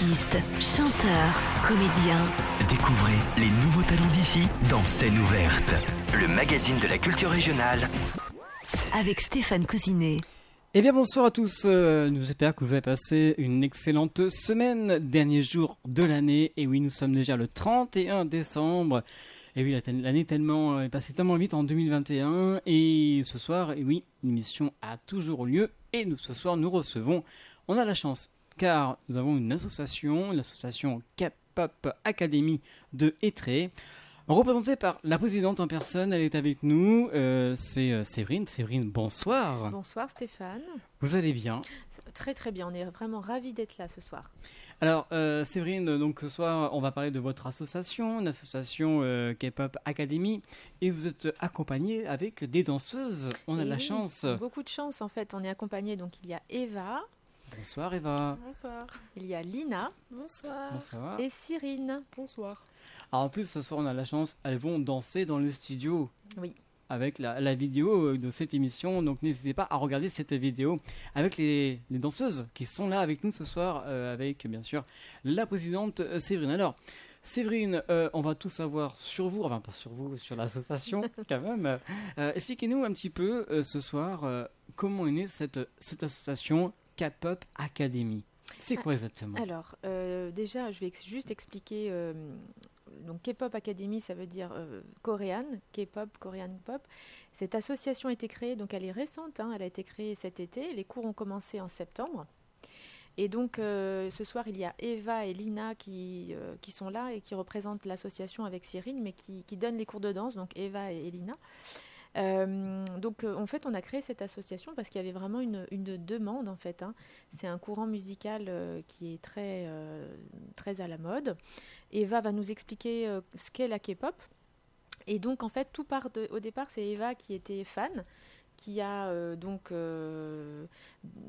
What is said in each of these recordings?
Artistes, chanteurs, comédiens. Découvrez les nouveaux talents d'ici dans Scène ouverte, le magazine de la culture régionale. Avec Stéphane Cousinet. Eh bien bonsoir à tous, nous espérons que vous avez passé une excellente semaine, dernier jour de l'année, et oui nous sommes déjà le 31 décembre, et oui l'année est passée tellement vite en 2021, et ce soir, et oui, l'émission a toujours lieu, et ce soir nous recevons, on a la chance, car nous avons une association, l'association K-Pop Academy de Étré, représentée par la présidente en personne, elle est avec nous, c'est Séverine. Séverine, bonsoir. Bonsoir Stéphane. Vous allez bien? Très très bien, on est vraiment ravis d'être là ce soir. Alors Séverine, donc ce soir on va parler de votre association, l'association K-Pop Academy, et vous êtes accompagnée avec des danseuses, on a de la chance. Beaucoup de chance en fait, on est accompagné, donc il y a Eva. Bonsoir Eva. Bonsoir. Il y a Lina. Bonsoir. Bonsoir. Et Cyrine. Bonsoir. Alors en plus ce soir on a la chance, elles vont danser dans le studio. Oui. Avec la vidéo de cette émission, donc n'hésitez pas à regarder cette vidéo avec les danseuses qui sont là avec nous ce soir, avec bien sûr la présidente Séverine. Alors Séverine, on va tout savoir sur vous, enfin pas sur vous, sur l'association quand même. Expliquez-nous un petit peu ce soir comment est née cette association K-Pop Academy. C'est quoi exactement? Alors déjà je vais juste expliquer... Donc K-Pop Academy, ça veut dire coréenne, K-Pop, Korean Pop. Cette association a été créée, donc elle est récente, elle a été créée cet été. Les cours ont commencé en septembre. Et donc ce soir, il y a Eva et Lina qui sont là et qui représentent l'association avec Cyrine, mais qui donnent les cours de danse, donc Eva et Lina. Donc en fait on a créé cette association parce qu'il y avait vraiment une demande en fait. C'est un courant musical qui est très à la mode. Eva va nous expliquer ce qu'est la K-pop. Et donc en fait tout part au départ, c'est Eva qui était fan, qui a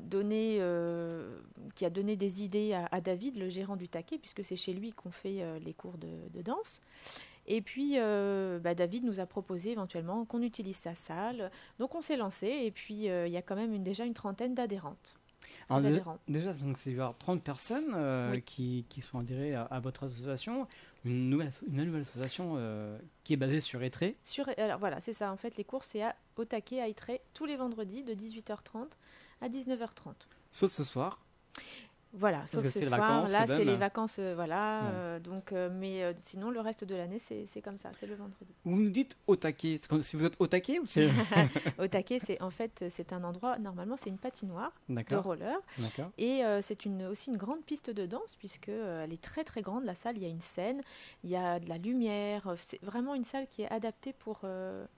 donné des idées à David, le gérant du taquet, puisque c'est chez lui qu'on fait les cours de danse. Et puis, David nous a proposé éventuellement qu'on utilise sa salle. Donc, on s'est lancé. Et puis, il y a quand même déjà une trentaine d'adhérentes. Alors, déjà, donc, c'est vers 30 personnes oui. qui sont adhérées à votre association. Une nouvelle association qui est basée sur Étré. Alors, voilà, c'est ça. En fait, les cours, c'est au taquet à Étré, tous les vendredis, de 18h30 à 19h30. Sauf ce soir. Voilà, sauf ce soir, là c'est les vacances, mais sinon le reste de l'année c'est comme ça, c'est le vendredi. Vous nous dites au taquet, si vous êtes au taquet ou c'est... Au taquet, c'est un endroit, normalement c'est une patinoire de roller. D'accord. Et c'est aussi une grande piste de danse puisqu'elle est très très grande, la salle, il y a une scène, il y a de la lumière, c'est vraiment une salle qui est adaptée pour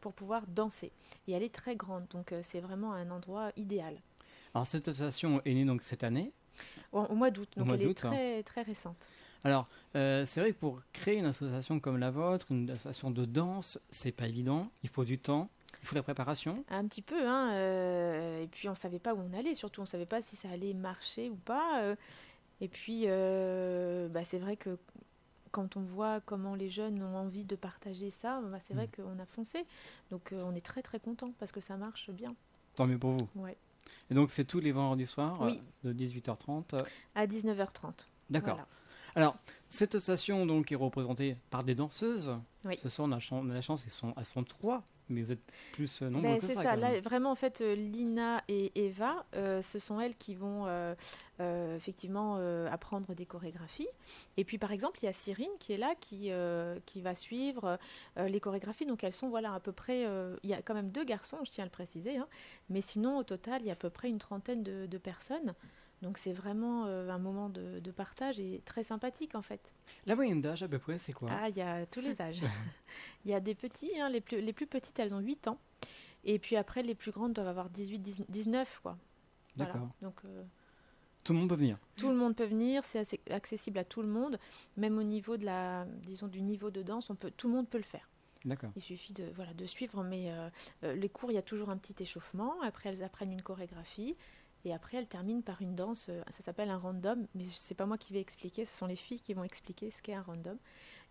pouvoir danser. Et elle est très grande, donc c'est vraiment un endroit idéal. Alors cette association est née donc cette année? Au mois d'août, donc elle est très, très récente. Alors, c'est vrai que pour créer une association comme la vôtre, une association de danse, c'est pas évident, il faut du temps, il faut de la préparation. Un petit peu, et puis on savait pas où on allait, surtout on savait pas si ça allait marcher ou pas. Et puis, c'est vrai que quand on voit comment les jeunes ont envie de partager ça, c'est vrai qu'on a foncé. Donc on est très très content parce que ça marche bien. Tant mieux pour vous. Ouais. Et donc c'est tous les vendredis soirs, oui. De 18h30 à 19h30. D'accord. Voilà. Alors, cette association donc est représentée par des danseuses. Oui. Ce soir, on a la chance, elles sont 3, mais vous êtes plus nombreux que ça. C'est ça. Là, vraiment, en fait, Lina et Eva, ce sont elles qui vont effectivement apprendre des chorégraphies. Et puis, par exemple, il y a Cyrine qui est là, qui va suivre les chorégraphies. Donc, elles sont, voilà, à peu près... il y a quand même 2 garçons, je tiens à le préciser. Mais sinon, au total, il y a à peu près une trentaine de personnes. Donc c'est vraiment un moment de partage et très sympathique en fait. La moyenne d'âge à peu près c'est quoi? Il y a tous les âges. Il y a des petits, les plus petites elles ont 8 ans. Et puis après les plus grandes doivent avoir 18, 19 quoi. D'accord. Voilà. Donc, tout le monde peut venir? Tout le monde peut venir, c'est assez accessible à tout le monde. Même au niveau du niveau de danse, tout le monde peut le faire. D'accord. Il suffit de suivre, mais les cours, il y a toujours un petit échauffement. Après elles apprennent une chorégraphie. Et après, elle termine par une danse, ça s'appelle un random, mais ce n'est pas moi qui vais expliquer, ce sont les filles qui vont expliquer ce qu'est un random.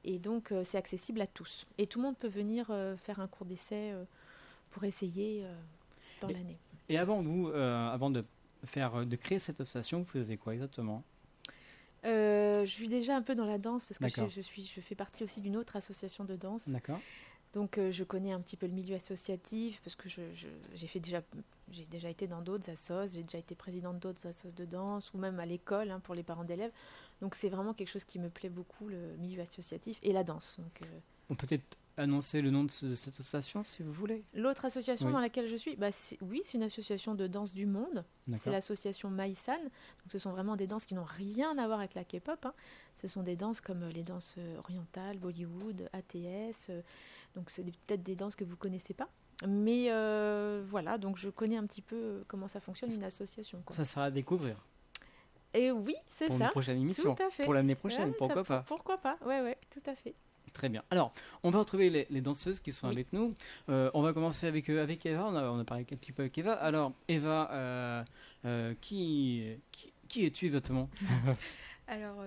Et donc, c'est accessible à tous. Et tout le monde peut venir faire un cours d'essai pour essayer dans l'année. Et avant de créer cette association, vous faisiez quoi exactement? Je suis déjà un peu dans la danse parce que D'accord. je fais partie aussi d'une autre association de danse. D'accord. Donc je connais un petit peu le milieu associatif parce que j'ai déjà été dans d'autres assos, j'ai déjà été présidente d'autres assos de danse ou même à l'école pour les parents d'élèves. Donc c'est vraiment quelque chose qui me plaît beaucoup, le milieu associatif et la danse. Donc, On peut peut-être annoncer le nom de cette association si vous voulez. l'autre association Oui. dans laquelle je suis, c'est une association de danse du monde. C'est D'accord. l'association Maïsan. Donc ce sont vraiment des danses qui n'ont rien à voir avec la K-pop. Ce sont des danses comme les danses orientales, Bollywood, ATS. Donc c'est peut-être des danses que vous connaissez pas. Mais voilà, donc je connais un petit peu comment ça fonctionne une association, quoi. Ça sera à découvrir Et oui, c'est pour ça. une prochaine émission. Tout à fait. Pour l'année prochaine, Ouais, pourquoi pas. Pourquoi pas, ouais, tout à fait. Très bien. Alors, on va retrouver les danseuses qui sont Oui. avec nous. On va commencer avec Eva. On a parlé un petit peu avec Eva. Alors, Eva, qui es-tu exactement? Alors,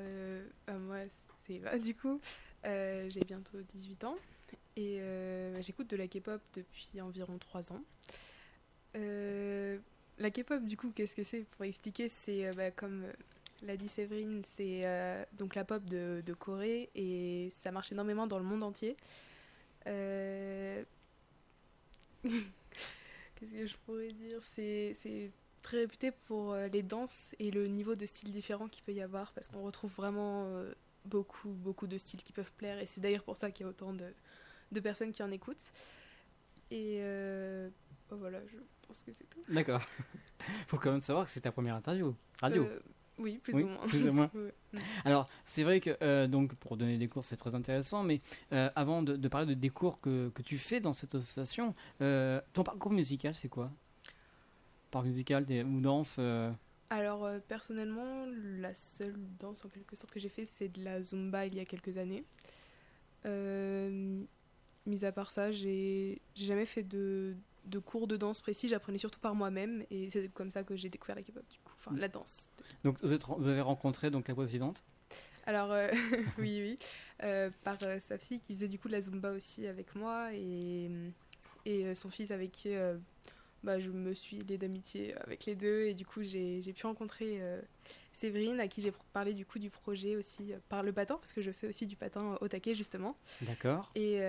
moi, c'est Eva, du coup. J'ai bientôt 18 ans et j'écoute de la K-pop depuis environ 3 ans. La K-pop, du coup, qu'est-ce que c'est? Pour expliquer, c'est comme l'a dit Séverine, c'est donc la pop de Corée et ça marche énormément dans le monde entier. Qu'est-ce que je pourrais dire? C'est très réputé pour les danses et le niveau de style différent qu'il peut y avoir parce qu'on retrouve vraiment beaucoup de styles qui peuvent plaire et c'est d'ailleurs pour ça qu'il y a autant de personnes qui en écoutent. Et voilà, je pense que c'est tout. D'accord. Faut quand même savoir que c'est ta première interview. Radio. Oui, plus Oui, ou moins. plus ou moins. Ouais. Alors, c'est vrai que donc pour donner des cours, c'est très intéressant, mais avant de parler des cours que tu fais dans cette association, ton parcours musical, c'est quoi? Parcours musical ou danse Alors, personnellement, la seule danse en quelque sorte que j'ai fait, c'est de la Zumba il y a quelques années. Mis à part ça, j'ai jamais fait de cours de danse précis, j'apprenais surtout par moi-même et c'est comme ça que j'ai découvert la K-pop du coup, enfin la danse. Donc, vous avez rencontré donc la présidente? Alors, oui, par sa fille qui faisait du coup de la Zumba aussi avec moi et son fils avec qui je me suis liée d'amitié avec les deux et du coup j'ai pu rencontrer Séverine à qui j'ai parlé du coup du projet aussi par le patin parce que je fais aussi du patin au taquet justement. D'accord. Et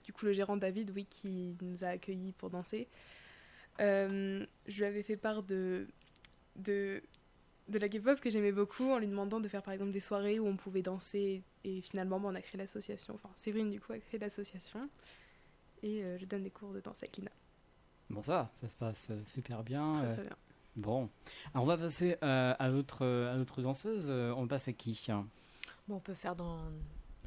du coup le gérant David, oui, qui nous a accueillis pour danser. Je lui avais fait part de la K-pop que j'aimais beaucoup en lui demandant de faire par exemple des soirées où on pouvait danser et finalement on a créé l'association, enfin Séverine du coup a créé l'association et je donne des cours de danse avec Lina. Bon, ça se passe super bien. Très bien. Bon, alors on va passer à l'autre danseuse. On passe à qui? Bon, on peut faire dans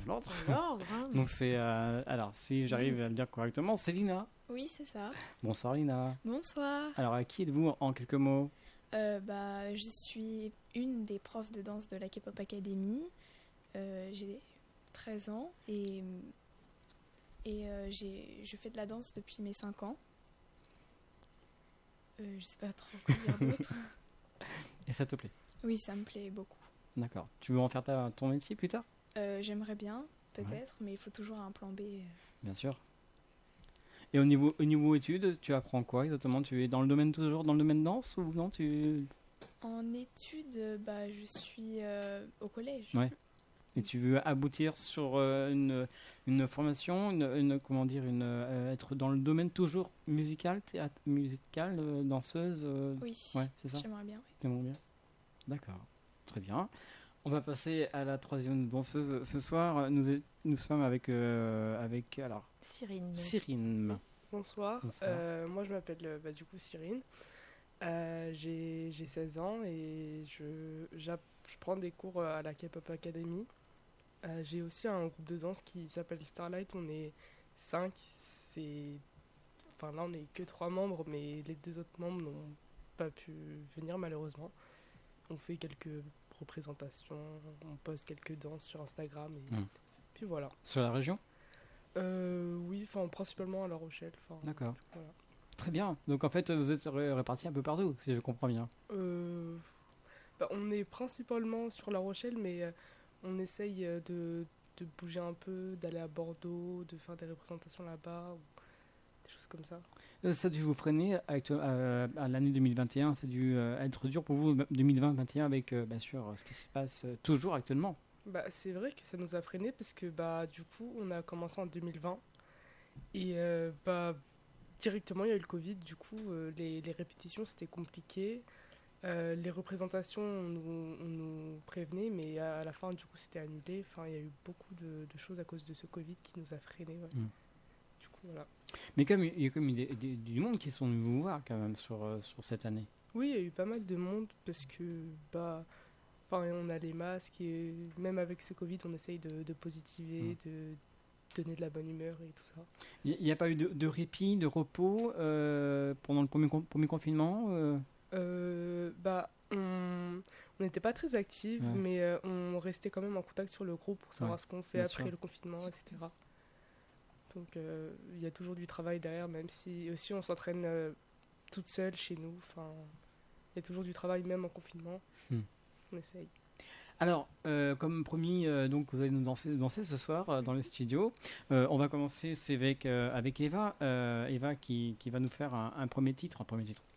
L'autre. l'ordre. Donc c'est alors si j'arrive à le dire correctement, c'est Lina. Oui, c'est ça. Bonsoir Lina. Bonsoir. Alors qui êtes-vous en quelques mots? Je suis une des profs de danse de la K-pop Academy. J'ai 13 ans et je fais de la danse depuis mes 5 ans. Je sais pas trop quoi dire d'autre. Et ça te plaît? Oui, ça me plaît beaucoup. D'accord. Tu veux en faire ton métier plus tard? J'aimerais bien, peut-être, mais il faut toujours un plan B. Bien sûr. Et au niveau études, tu apprends quoi exactement? Tu es toujours dans le domaine danse ou non En études, je suis au collège. Ouais. Et tu veux aboutir sur une formation, comment dire, être dans le domaine toujours musical, théâtre musical, danseuse. Oui, Ouais, c'est ça. j'aimerais bien. Oui. T'aimerais bien. D'accord. Très bien. On va passer à la troisième danseuse ce soir. Nous sommes avec alors Cyrine. Bonsoir. Bonsoir. Moi, je m'appelle du coup Cyrine. J'ai 16 ans et je prends des cours à la K-pop Academy. J'ai aussi un groupe de danse qui s'appelle Starlight. On est 5. Là, on n'est que 3 membres, mais les 2 autres membres n'ont pas pu venir malheureusement. On fait quelques représentations, on poste quelques danses sur Instagram et puis voilà. Sur la région? Oui, principalement à La Rochelle. D'accord. Voilà. Très bien. Donc en fait, vous êtes répartis un peu partout, si je comprends bien. On est principalement sur La Rochelle, mais on essaye de bouger un peu, d'aller à Bordeaux, de faire des représentations là-bas, ou des choses comme ça. Ça a dû vous freiner à l'année 2021, ça a dû être dur pour vous 2020-2021 avec bien sûr ce qui se passe toujours actuellement. Bah, c'est vrai que ça nous a freinés parce que du coup, on a commencé en 2020 et directement il y a eu le Covid, du coup les répétitions c'était compliqué. Les représentations, on nous prévenait, mais à la fin, du coup, c'était annulé. Enfin, il y a eu beaucoup de choses à cause de ce Covid qui nous a freinés. Ouais. Du coup, voilà. Mais il y a comme du monde qui sont venus vous voir quand même sur cette année. Oui, il y a eu pas mal de monde parce que on a les masques et même avec ce Covid, on essaye de positiver, de donner de la bonne humeur et tout ça. Il n'y a pas eu de répit, de repos pendant le premier confinement on n'était pas très actifs, mais on restait quand même en contact sur le groupe pour savoir ce qu'on fait après le confinement, etc. Donc il y a toujours du travail derrière, même si aussi on s'entraîne toute seule chez nous. Enfin, il y a toujours du travail même en confinement. On essaye. Alors, comme promis, donc vous allez nous danser ce soir dans les studios. On va commencer, c'est avec Eva. Eva qui va nous faire un premier titre,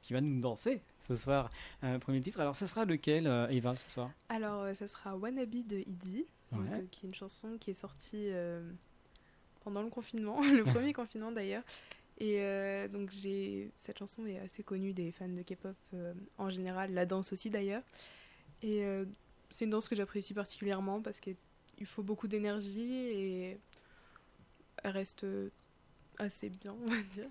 qui va nous danser ce soir, un premier titre. Alors, ce sera lequel, Eva, ce soir? Alors, ça sera Wannabe de Idi, qui est une chanson qui est sortie pendant le confinement, le premier confinement d'ailleurs. Et donc, cette chanson est assez connue des fans de K-pop en général, la danse aussi d'ailleurs. Et c'est une danse que j'apprécie particulièrement parce qu'il faut beaucoup d'énergie et elle reste assez bien, on va dire.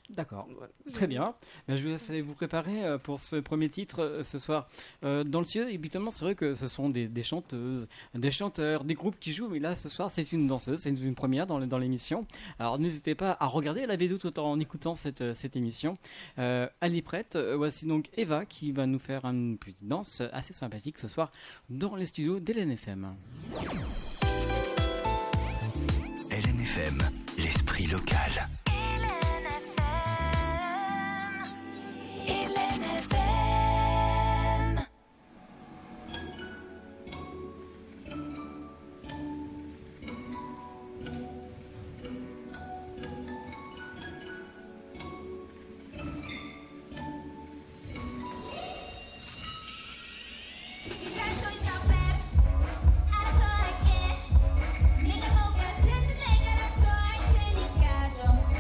D'accord, très bien. Je vous laisse aller vous préparer pour ce premier titre ce soir. Dans le studio, évidemment, c'est vrai que ce sont des chanteuses, des chanteurs, des groupes qui jouent, mais là, ce soir, c'est une danseuse, c'est une première dans l'émission. Alors, n'hésitez pas à regarder la vidéo tout en écoutant cette émission. Elle est prête. Voici donc Eva qui va nous faire une petite danse assez sympathique ce soir dans les studios d'LNFM. LNFM, l'esprit local. Nigga,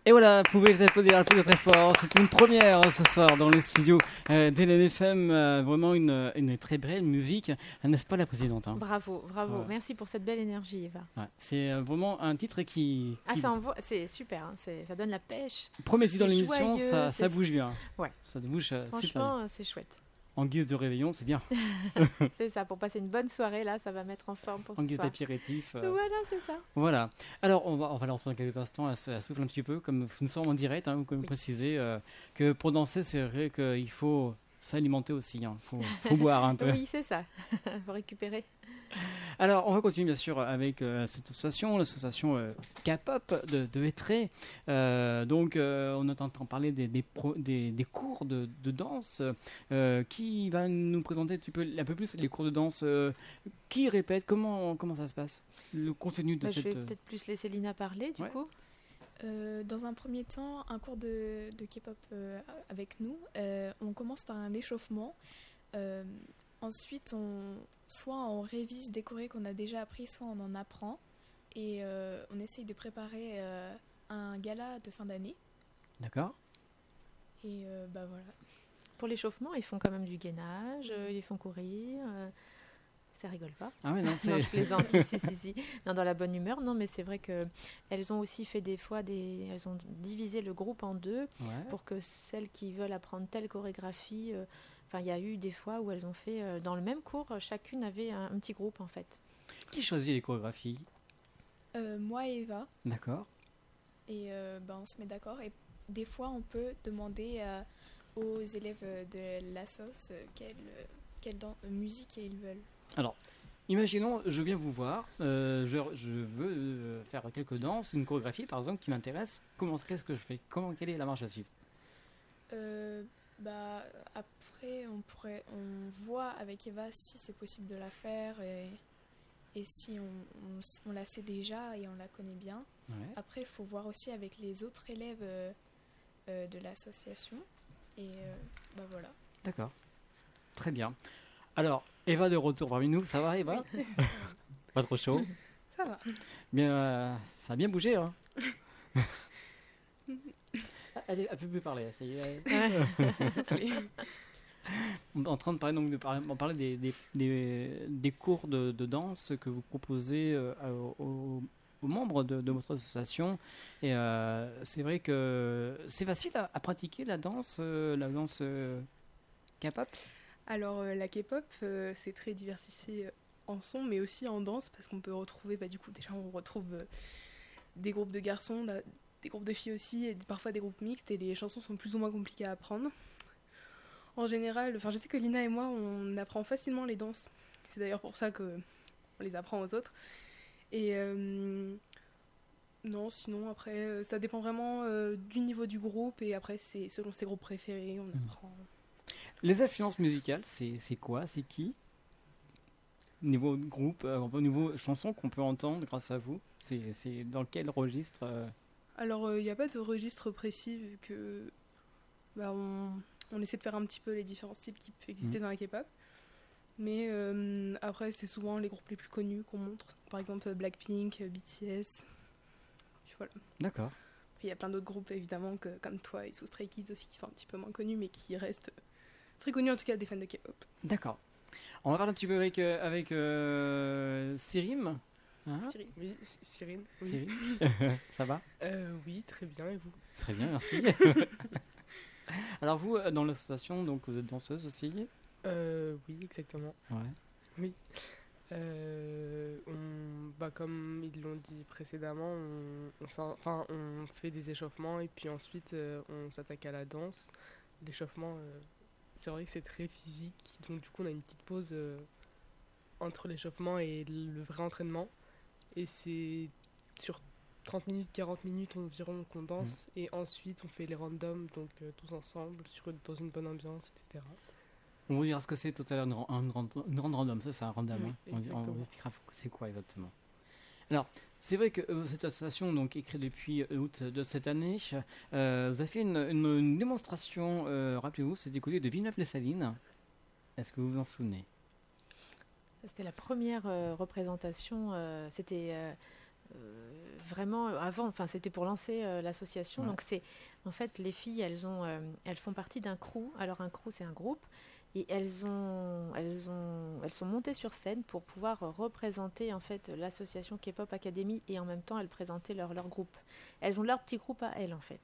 Et voilà, vous pouvez applaudir très fort. C'est une première ce soir dans le studio d'LNFM. Vraiment une très belle musique, n'est-ce pas la présidente, hein? Bravo, bravo. Ouais. Merci pour cette belle énergie, Eva. Ouais, c'est vraiment un titre qui Ça envoie, c'est super, hein, ça donne la pêche. promet dans c'est l'émission, joyeux, ça c'est- bouge bien. Ouais. Ça bouge super bien. Franchement, c'est chouette. En guise de réveillon, c'est bien. C'est ça, pour passer une bonne soirée, là, ça va mettre en forme pour En ce guise soir. d'apéritif. Voilà, c'est ça. Voilà. Alors, on va lancer dans quelques instants à souffler un petit peu, comme nous sommes en direct, hein, comme Oui. préciser que pour danser, c'est vrai qu'il faut s'alimenter aussi. Il faut boire un peu. Oui, c'est ça. Faut récupérer. Alors, on va continuer bien sûr avec cette association, l'association K-pop de Étré. Donc, on entend parler des cours de danse. Qui va nous présenter un peu plus les cours de danse? Qui répète? Comment ça se passe? Le contenu de Je cette... vais peut-être plus laisser Lina parler, du Ouais. coup. Dans un premier temps, un cours de K-pop avec nous. On commence par un échauffement. Ensuite, soit on révise des chorés qu'on a déjà appris, soit on en apprend. Et on essaye de préparer un gala de fin d'année. D'accord. Et bah voilà. Pour l'échauffement, ils font quand même du gainage, ils font courir. Ça rigole pas. Ah ouais, non, Non, c'est... je plaisante. si. Non, dans la bonne humeur. Non, mais c'est vrai que elles ont aussi fait des fois elles ont divisé le groupe en deux Ouais. pour que celles qui veulent apprendre telle chorégraphie. Enfin, il y a eu des fois où elles ont fait dans le même cours, chacune avait un petit groupe en fait. Qui choisit les chorégraphies? Moi et Eva. D'accord. Et bah, on se met d'accord. Et des fois, on peut demander aux élèves de la sauce quelle musique ils veulent. Alors, imaginons, je viens vous voir, je veux faire quelques danses, une chorégraphie par exemple qui m'intéresse. Qu'est-ce que je fais? Quelle est la marche à suivre? Bah, après, on voit avec Eva si c'est possible de la faire et si on la sait déjà et on la connaît bien. Ouais. Après, il faut voir aussi avec les autres élèves de l'association. Et bah voilà. D'accord. Très bien. Alors, Eva de retour parmi nous, ça va Eva? Pas trop chaud? Ça va. Bien, ça a bien bougé, hein? Elle peut plus parler, ça y est. On est en train de parler, on parlait des cours de danse que vous proposez aux membres de votre association. Et c'est vrai que c'est facile à pratiquer la danse K-pop. Alors la K-pop, c'est très diversifié en son, mais aussi en danse, parce qu'on peut retrouver, du coup, déjà on retrouve des groupes de garçons, des groupes de filles aussi, et parfois des groupes mixtes, et les chansons sont plus ou moins compliquées à apprendre. En général, je sais que Lina et moi, on apprend facilement les danses. C'est d'ailleurs pour ça qu'on les apprend aux autres. Et non, sinon, après, ça dépend vraiment du niveau du groupe, et après, c'est selon ses groupes préférés, on apprend. Les influences musicales, c'est quoi? C'est qui? Niveau groupe, niveau chanson qu'on peut entendre grâce à vous, c'est dans quel registre? Alors, il n'y a pas de registre précis, vu que on essaie de faire un petit peu les différents styles qui peuvent exister dans la K-pop. Mais après, c'est souvent les groupes les plus connus qu'on montre. Par exemple, Blackpink, BTS. Puis voilà. D'accord. Puis il y a plein d'autres groupes, évidemment, comme Twice ou Stray Kids aussi, qui sont un petit peu moins connus, mais qui restent très connus, en tout cas, des fans de K-pop. D'accord. On va parler un petit peu avec Sirim. Hein? Oui, Cyrine. Oui. Sirim. Ça va? Oui, très bien, et vous? Très bien, merci. Alors vous, dans l'association, donc vous êtes danseuse aussi? Oui, exactement. Ouais. Comme ils l'ont dit précédemment, on fait des échauffements et puis ensuite on s'attaque à la danse. L'échauffement, c'est vrai que c'est très physique, donc du coup on a une petite pause entre l'échauffement et le vrai entraînement. Et c'est sur 30 minutes, 40 minutes environ qu'on danse et ensuite on fait les randoms, donc tous ensemble, dans une bonne ambiance, etc. On vous dira ce que c'est tout à l'heure, une grande random, ça c'est un random. Oui, hein. On exactement. vous expliquera c'est quoi exactement. Alors, c'est vrai que cette association donc, est créée depuis août de cette année. Vous avez fait une démonstration, rappelez-vous, c'était du côté de Villeneuve-les-Salines. Est-ce que vous vous en souvenez? C'était la première représentation. C'était vraiment avant, enfin c'était pour lancer l'association. Ouais. Donc en fait les filles elles font partie d'un crew. Alors un crew c'est un groupe et elles sont montées sur scène pour pouvoir représenter en fait l'association K-pop Academy et en même temps elles présentaient leur groupe. Elles ont leur petit groupe à elles en fait.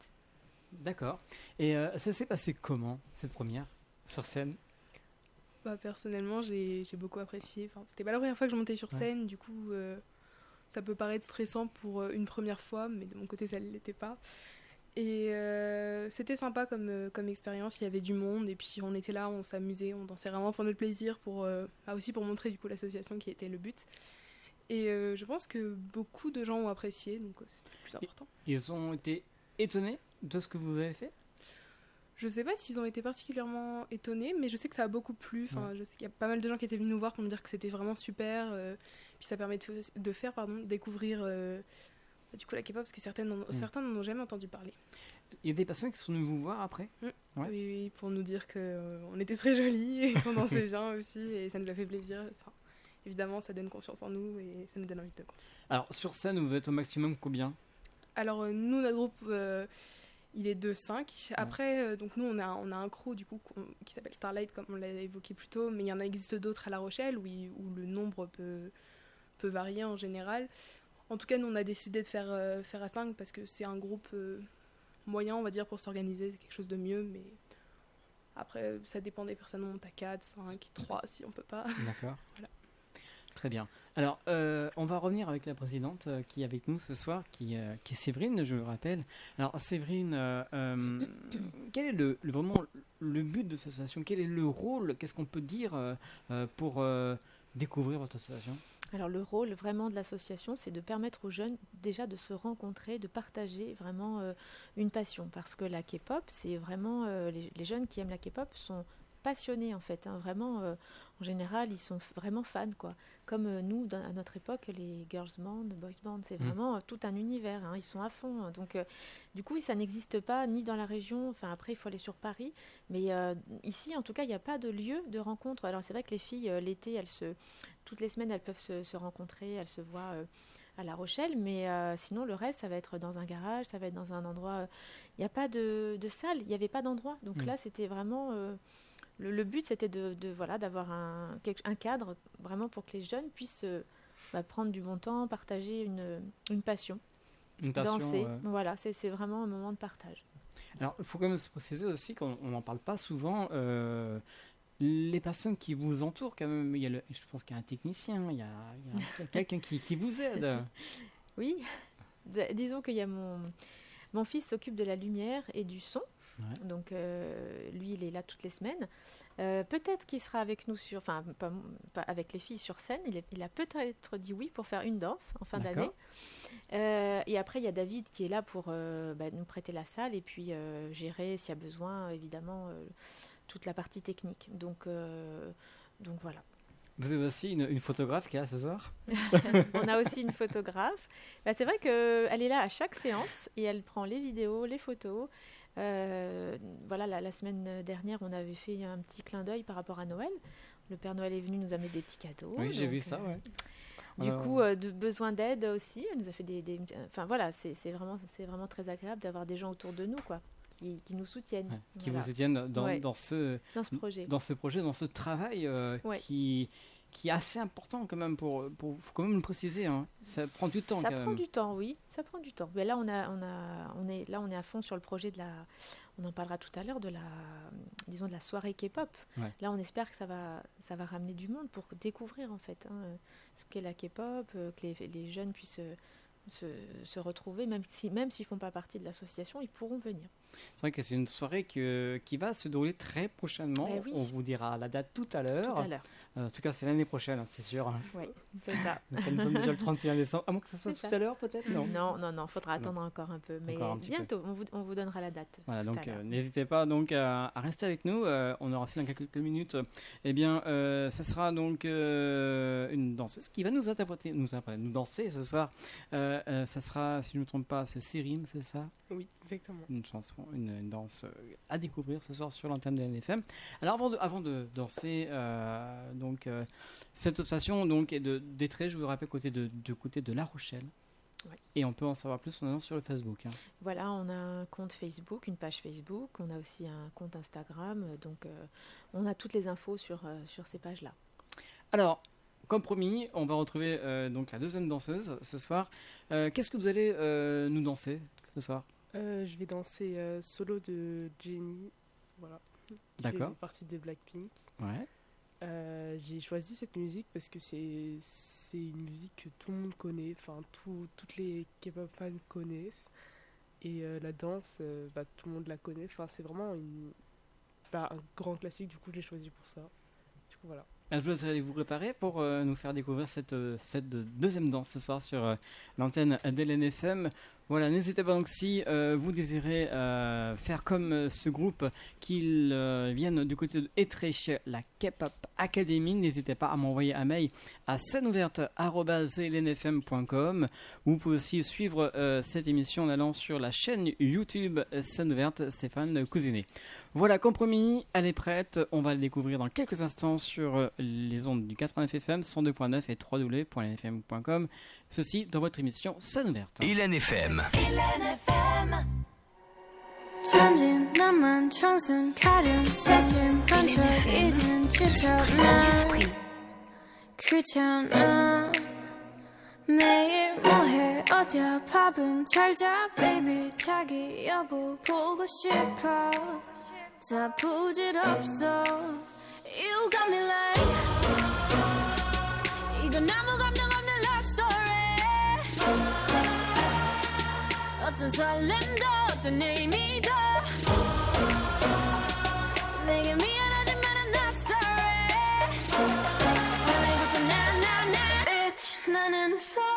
D'accord. Et ça s'est passé comment, cette première, sur scène? Bah, personnellement, j'ai beaucoup apprécié. Enfin, c'était pas la première fois que je montais sur scène, du coup, ça peut paraître stressant pour une première fois, mais de mon côté, ça ne l'était pas. Et c'était sympa comme expérience, il y avait du monde, et puis on était là, on s'amusait, on dansait vraiment pour notre plaisir, aussi pour montrer du coup l'association qui était le but. Et je pense que beaucoup de gens ont apprécié, donc c'était le plus important. Ils ont été étonnés de ce que vous avez fait? Je sais pas s'ils ont été particulièrement étonnés, mais je sais que ça a beaucoup plu. Enfin, je sais qu'il y a pas mal de gens qui étaient venus nous voir pour me dire que c'était vraiment super. Puis ça permet de faire découvrir du coup la K-pop, parce que certains n'en ont jamais entendu parler. Il y a des personnes qui sont venues vous voir après? Ouais. Oui, pour nous dire qu'on était très jolies et qu'on dansait bien aussi, et ça nous a fait plaisir. Enfin, évidemment, ça donne confiance en nous et ça nous donne envie de continuer. Alors, sur scène, vous êtes au maximum combien? Alors, nous, notre groupe, il est de 5. Après, donc nous, on a un crew du coup, qui s'appelle Starlight, comme on l'a évoqué plus tôt, mais il y en existe d'autres à La Rochelle où le nombre peut varier en général. En tout cas, nous, on a décidé de faire à 5 parce que c'est un groupe moyen, on va dire, pour s'organiser. C'est quelque chose de mieux, mais après, ça dépend des personnes. On monte à 4, 5, 3 si on peut pas. D'accord. Voilà. Très bien. Alors, on va revenir avec la présidente qui est avec nous ce soir, qui est Séverine, je le rappelle. Alors, Séverine, quel est vraiment le but de cette association? Quel est le rôle? Qu'est-ce qu'on peut dire pour découvrir votre association? Alors le rôle vraiment de l'association, c'est de permettre aux jeunes déjà de se rencontrer, de partager vraiment une passion. Parce que la K-pop, c'est vraiment... les jeunes qui aiment la K-pop sont passionnés en fait. Vraiment, en général, ils sont vraiment fans, quoi. Comme nous, à notre époque, les girls band, boys band, c'est vraiment tout un univers. Ils sont à fond. Donc, du coup, ça n'existe pas ni dans la région. Enfin, après, il faut aller sur Paris. Mais ici, en tout cas, il n'y a pas de lieu de rencontre. Alors, c'est vrai que les filles, l'été, toutes les semaines, elles peuvent se rencontrer. Elles se voient à La Rochelle. Mais sinon, le reste, ça va être dans un garage, ça va être dans un endroit... Il n'y a pas de salle, il n'y avait pas d'endroit. Donc là, c'était vraiment... Le but, c'était d'avoir un cadre vraiment pour que les jeunes puissent prendre du bon temps, partager une passion. Danser. Voilà, c'est vraiment un moment de partage. Alors, il faut quand même se préciser aussi qu'on n'en parle pas souvent. Les personnes qui vous entourent, quand même, je pense qu'il y a un technicien, il y a quelqu'un qui vous aide. Oui, disons qu'il y a mon fils s'occupe de la lumière et du son. Ouais. Donc lui il est là toutes les semaines. Peut-être qu'il sera avec nous pas avec les filles sur scène. Il a peut-être dit oui pour faire une danse en fin d'année. Et après il y a David qui est là pour nous prêter la salle et puis gérer s'il y a besoin évidemment toute la partie technique. Donc voilà. Vous avez aussi une photographe qui est là ce soir? On a aussi une photographe. C'est vrai qu'elle est là à chaque séance et elle prend les vidéos, les photos. La semaine dernière, on avait fait un petit clin d'œil par rapport à Noël. Le Père Noël est venu nous amener des petits cadeaux. Oui, j'ai vu ça, ouais. Du coup, de besoin d'aide aussi. Elle nous a fait Enfin voilà, c'est vraiment très agréable d'avoir des gens autour de nous, quoi, qui nous soutiennent. Ouais, qui vous soutiennent dans ce projet. Dans ce travail qui est assez important quand même faut quand même le préciser, hein. Ça prend du temps. Ça prend du temps, oui, ça prend du temps. Mais là, on est à fond sur le projet on en parlera tout à l'heure de la soirée K-pop. Ouais. Là, on espère que ça va ramener du monde pour découvrir en fait ce qu'est la K-pop, que les jeunes puissent se retrouver, même s'ils font pas partie de l'association, ils pourront venir. C'est vrai que c'est une soirée qui va se dérouler très prochainement. Oui. On vous dira la date tout à l'heure. En tout cas, c'est l'année prochaine, c'est sûr. Oui, c'est ça. Nous sommes déjà le 31 décembre. À moins que ça soit tout à l'heure, peut-être? Non, il faudra attendre encore un peu. Mais bientôt, on vous donnera la date. Voilà, donc n'hésitez pas à rester avec nous. On aura aussi dans quelques minutes. Ça sera donc une danseuse qui va nous danser ce soir. Ça sera, si je ne me trompe pas, c'est Sérim, c'est ça? Oui, exactement. Une chanson, une danse à découvrir ce soir sur l'antenne de LFM. Alors avant de danser, cette association est d'Étré, je vous rappelle, côté de La Rochelle. Ouais. Et on peut en savoir plus en allant sur le Facebook. Hein. Voilà, on a un compte Facebook, une page Facebook, on a aussi un compte Instagram, donc on a toutes les infos sur ces pages-là. Alors, comme promis, on va retrouver donc la deuxième danseuse ce soir. Qu'est-ce que vous allez nous danser ce soir? Je vais danser solo de Jennie, voilà. D'accord. Qui fait partie des Blackpink. Ouais. J'ai choisi cette musique parce que c'est une musique que tout le monde connaît, enfin toutes les K-pop fans connaissent, et la danse, tout le monde la connaît, enfin c'est vraiment un grand classique, du coup je l'ai choisi pour ça. Du coup voilà. Je vous laisse aller vous préparer pour nous faire découvrir cette deuxième danse ce soir sur l'antenne d'LNFM. Voilà, n'hésitez pas donc si vous désirez faire comme ce groupe qu'ils viennent du côté de Étreich, la K-pop Academy, n'hésitez pas à m'envoyer un mail à sceneouverte@lnfm.com. Vous pouvez aussi suivre cette émission en allant sur la chaîne YouTube Scène Ouverte Stéphane Cousinet. Voilà, compromis, elle est prête. On va le découvrir dans quelques instants sur les ondes du 89 FM, 102.9 et www.lnfm.com. Ceci dans votre émission Scène Ouverte. LNFM. 천진 나만 청순 가련 새침 한철 이젠 지쳤나 귀찮아 매일 뭐해 어디야 밥은 잘자 baby 자기 여보 보고 싶어 다 부질없어 You got me like 이건 아무 감정 없는 love story 어떤 설렘도 어떤 의미도 내게 미안하지만 I'm not sorry 오늘부터 나 Bitch 나는 solo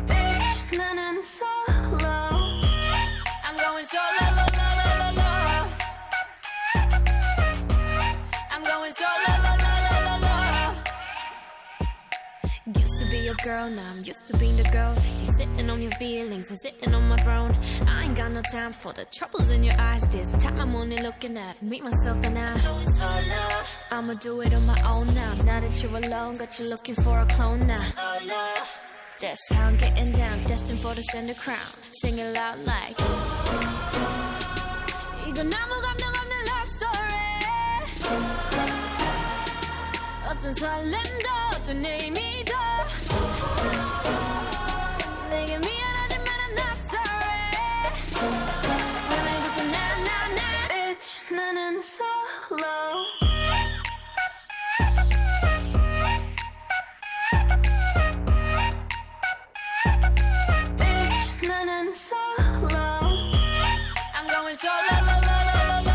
Bitch 나는 solo I'm going solo lo, lo, lo, lo, lo. I'm going solo lo, lo, lo, lo, lo. Used to be your girl, now I'm used to being the girl. You sitting on your feelings and sitting on my throne. I ain't got no time for the troubles in your eyes. This time I'm only looking at me, myself and I. I'ma do it on my own now. Now that you're alone, got you looking for a clone now. That's how I'm getting down, destined for the center crown. Sing it loud like 이건 아무 감정 없는 love story 어떤 설렘도 어떤 의미도 내게 미안하지만 I'm not sorry 오늘부터 나 Bitch 나는 solo Bitch 나는 solo I'm going solo lo, lo, lo, lo, lo.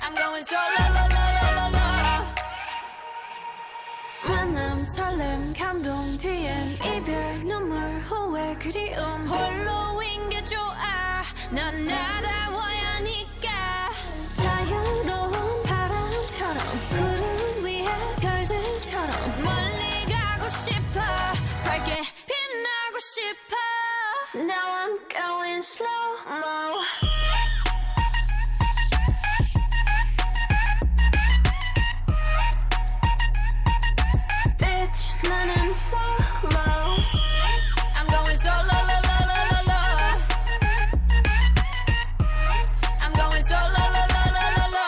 I'm going solo lo, lo, lo, lo, lo. 만남 설렘 감동 뒤엔 이별 눈물 후회 그리움 홀로인 게 좋아 난 나다워야 하니까 자유로운 바람처럼 푸른 위에 별들처럼 멀리 가고 싶어 밝게 빛나고 싶어 Now I'm going slow-mo Bitch 나는 solo I'm going solo lo, lo, lo, lo, lo. I'm going solo lo, lo, lo, lo, lo.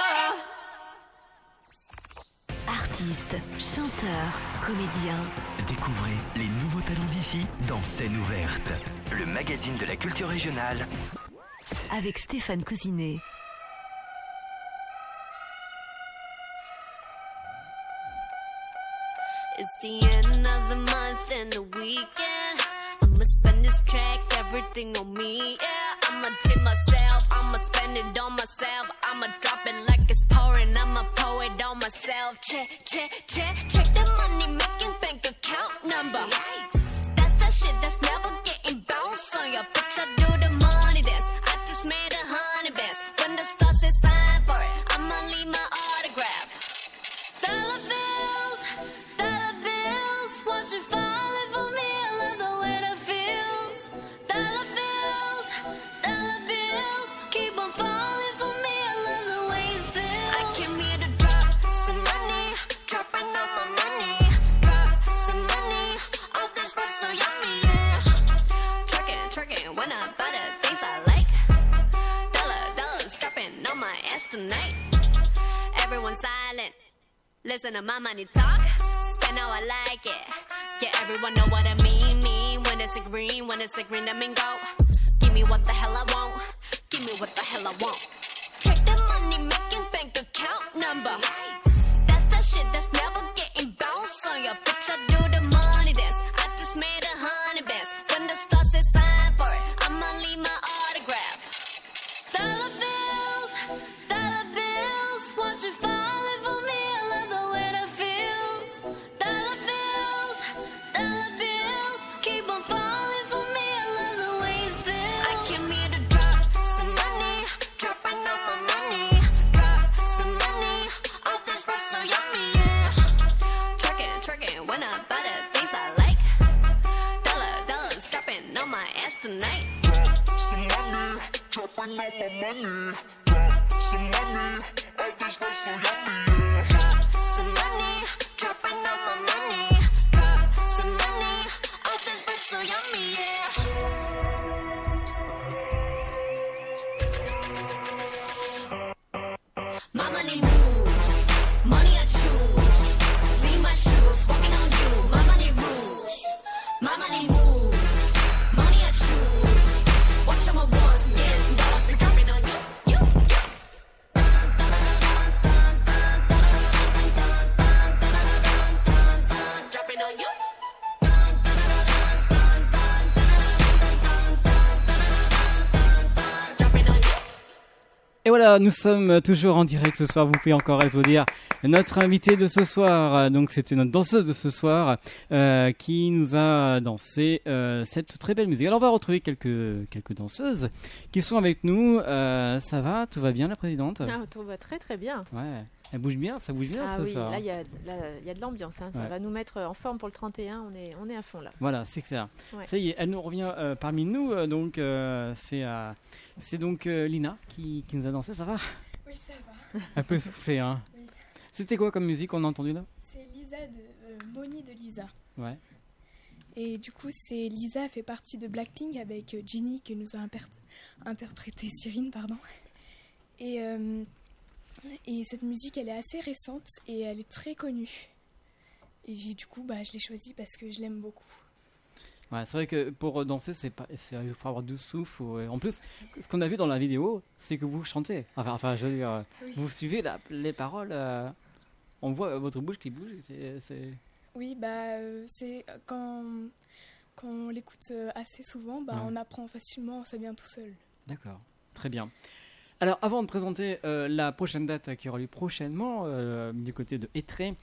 Artistes, chanteurs, comédiens. Découvrez les nouveaux talents d'ici dans Scène Ouverte, le magazine de la culture régionale. Avec Stéphane Cousinet. It's the end of the month and the weekend. I'ma spend this track, everything on me. Yeah, I'ma tip myself, I'ma spend it on myself. I'ma drop it like it's pouring, I'ma pour it on myself. Check, check, check, check the money making bank account number. That's that shit that's never getting bounced on your bitch. I do the money dance. I just made 100 bands. When the stars say sign for it, I'ma leave my autograph. Dollar bills, won't you falling for me? I love the way that feels. Dollar bills, keep on falling for me. when I buy the things I like. Dollars dropping on my ass tonight. Everyone silent, listen to my money talk. Spend how I like it. Yeah, everyone know what I mean. When it's a green, that mean go. Give me what the hell I want. Give me what the hell I want. Check the money making bank account number. That's that shit that's never getting bounced on your bitch. I do the money dance. I just made 100 bands. When the star says sign for it, I'ma leave my autograph. Dollar bills, want you falling for me? I love the way that feels. Dollar bills, keep on falling for me. I love the way it feels. I came here to drop some money, dropping all my money. Drop some money, all this rap so yummy, yeah. Twerking when I buy the things I like. Dollars dropping on my ass tonight. Drop some money, dropping all my money. Drop some money, all this rap so yummy, yeah. Drop some money, dropping all my money. Drop some money, all this rap so yummy, yeah. My money rules, money I choose. Sleep my shoes, walking on you. My money rules, my money moves. Money I choose. Watch out my ones, yes, dollars be dropping on you. Dropping on you. Dropping on you. Et voilà, nous sommes toujours en direct ce soir. Vous pouvez encore applaudir notre invité de ce soir. Donc c'était notre danseuse de ce soir qui nous a dansé cette très belle musique. Alors on va retrouver quelques danseuses qui sont avec nous. Ça va, tout va bien la présidente? Ah, tout va très très bien. Ouais, elle bouge bien, ça bouge bien Ah ce oui, soir. là il y a de l'ambiance, hein. Ça Ouais. va nous mettre en forme pour le 31, on est à fond là. Voilà, c'est clair. Ouais. Ça y est, elle nous revient parmi nous. Donc c'est donc Lina qui nous a dansé. Ça va? Oui, ça va. Un peu soufflé, hein. Oui. C'était quoi comme musique qu'on a entendu là? C'est Lisa de Moni de Lisa. Ouais. Et du coup, Lisa fait partie de Blackpink avec Jennie que nous a interprété Cyrine, pardon. Et cette musique, elle est assez récente et elle est très connue. Et du coup, je l'ai choisie parce que je l'aime beaucoup. Ouais, c'est vrai que pour danser, il faut avoir du souffle. En plus, ce qu'on a vu dans la vidéo, c'est que vous chantez. Enfin, je veux dire, Oui. vous suivez les paroles. On voit votre bouche qui bouge. Oui, c'est quand on l'écoute assez souvent, Ouais. on apprend facilement, ça vient tout seul. D'accord, très bien. Alors, avant de présenter la prochaine date qui aura lieu prochainement du côté de Étré,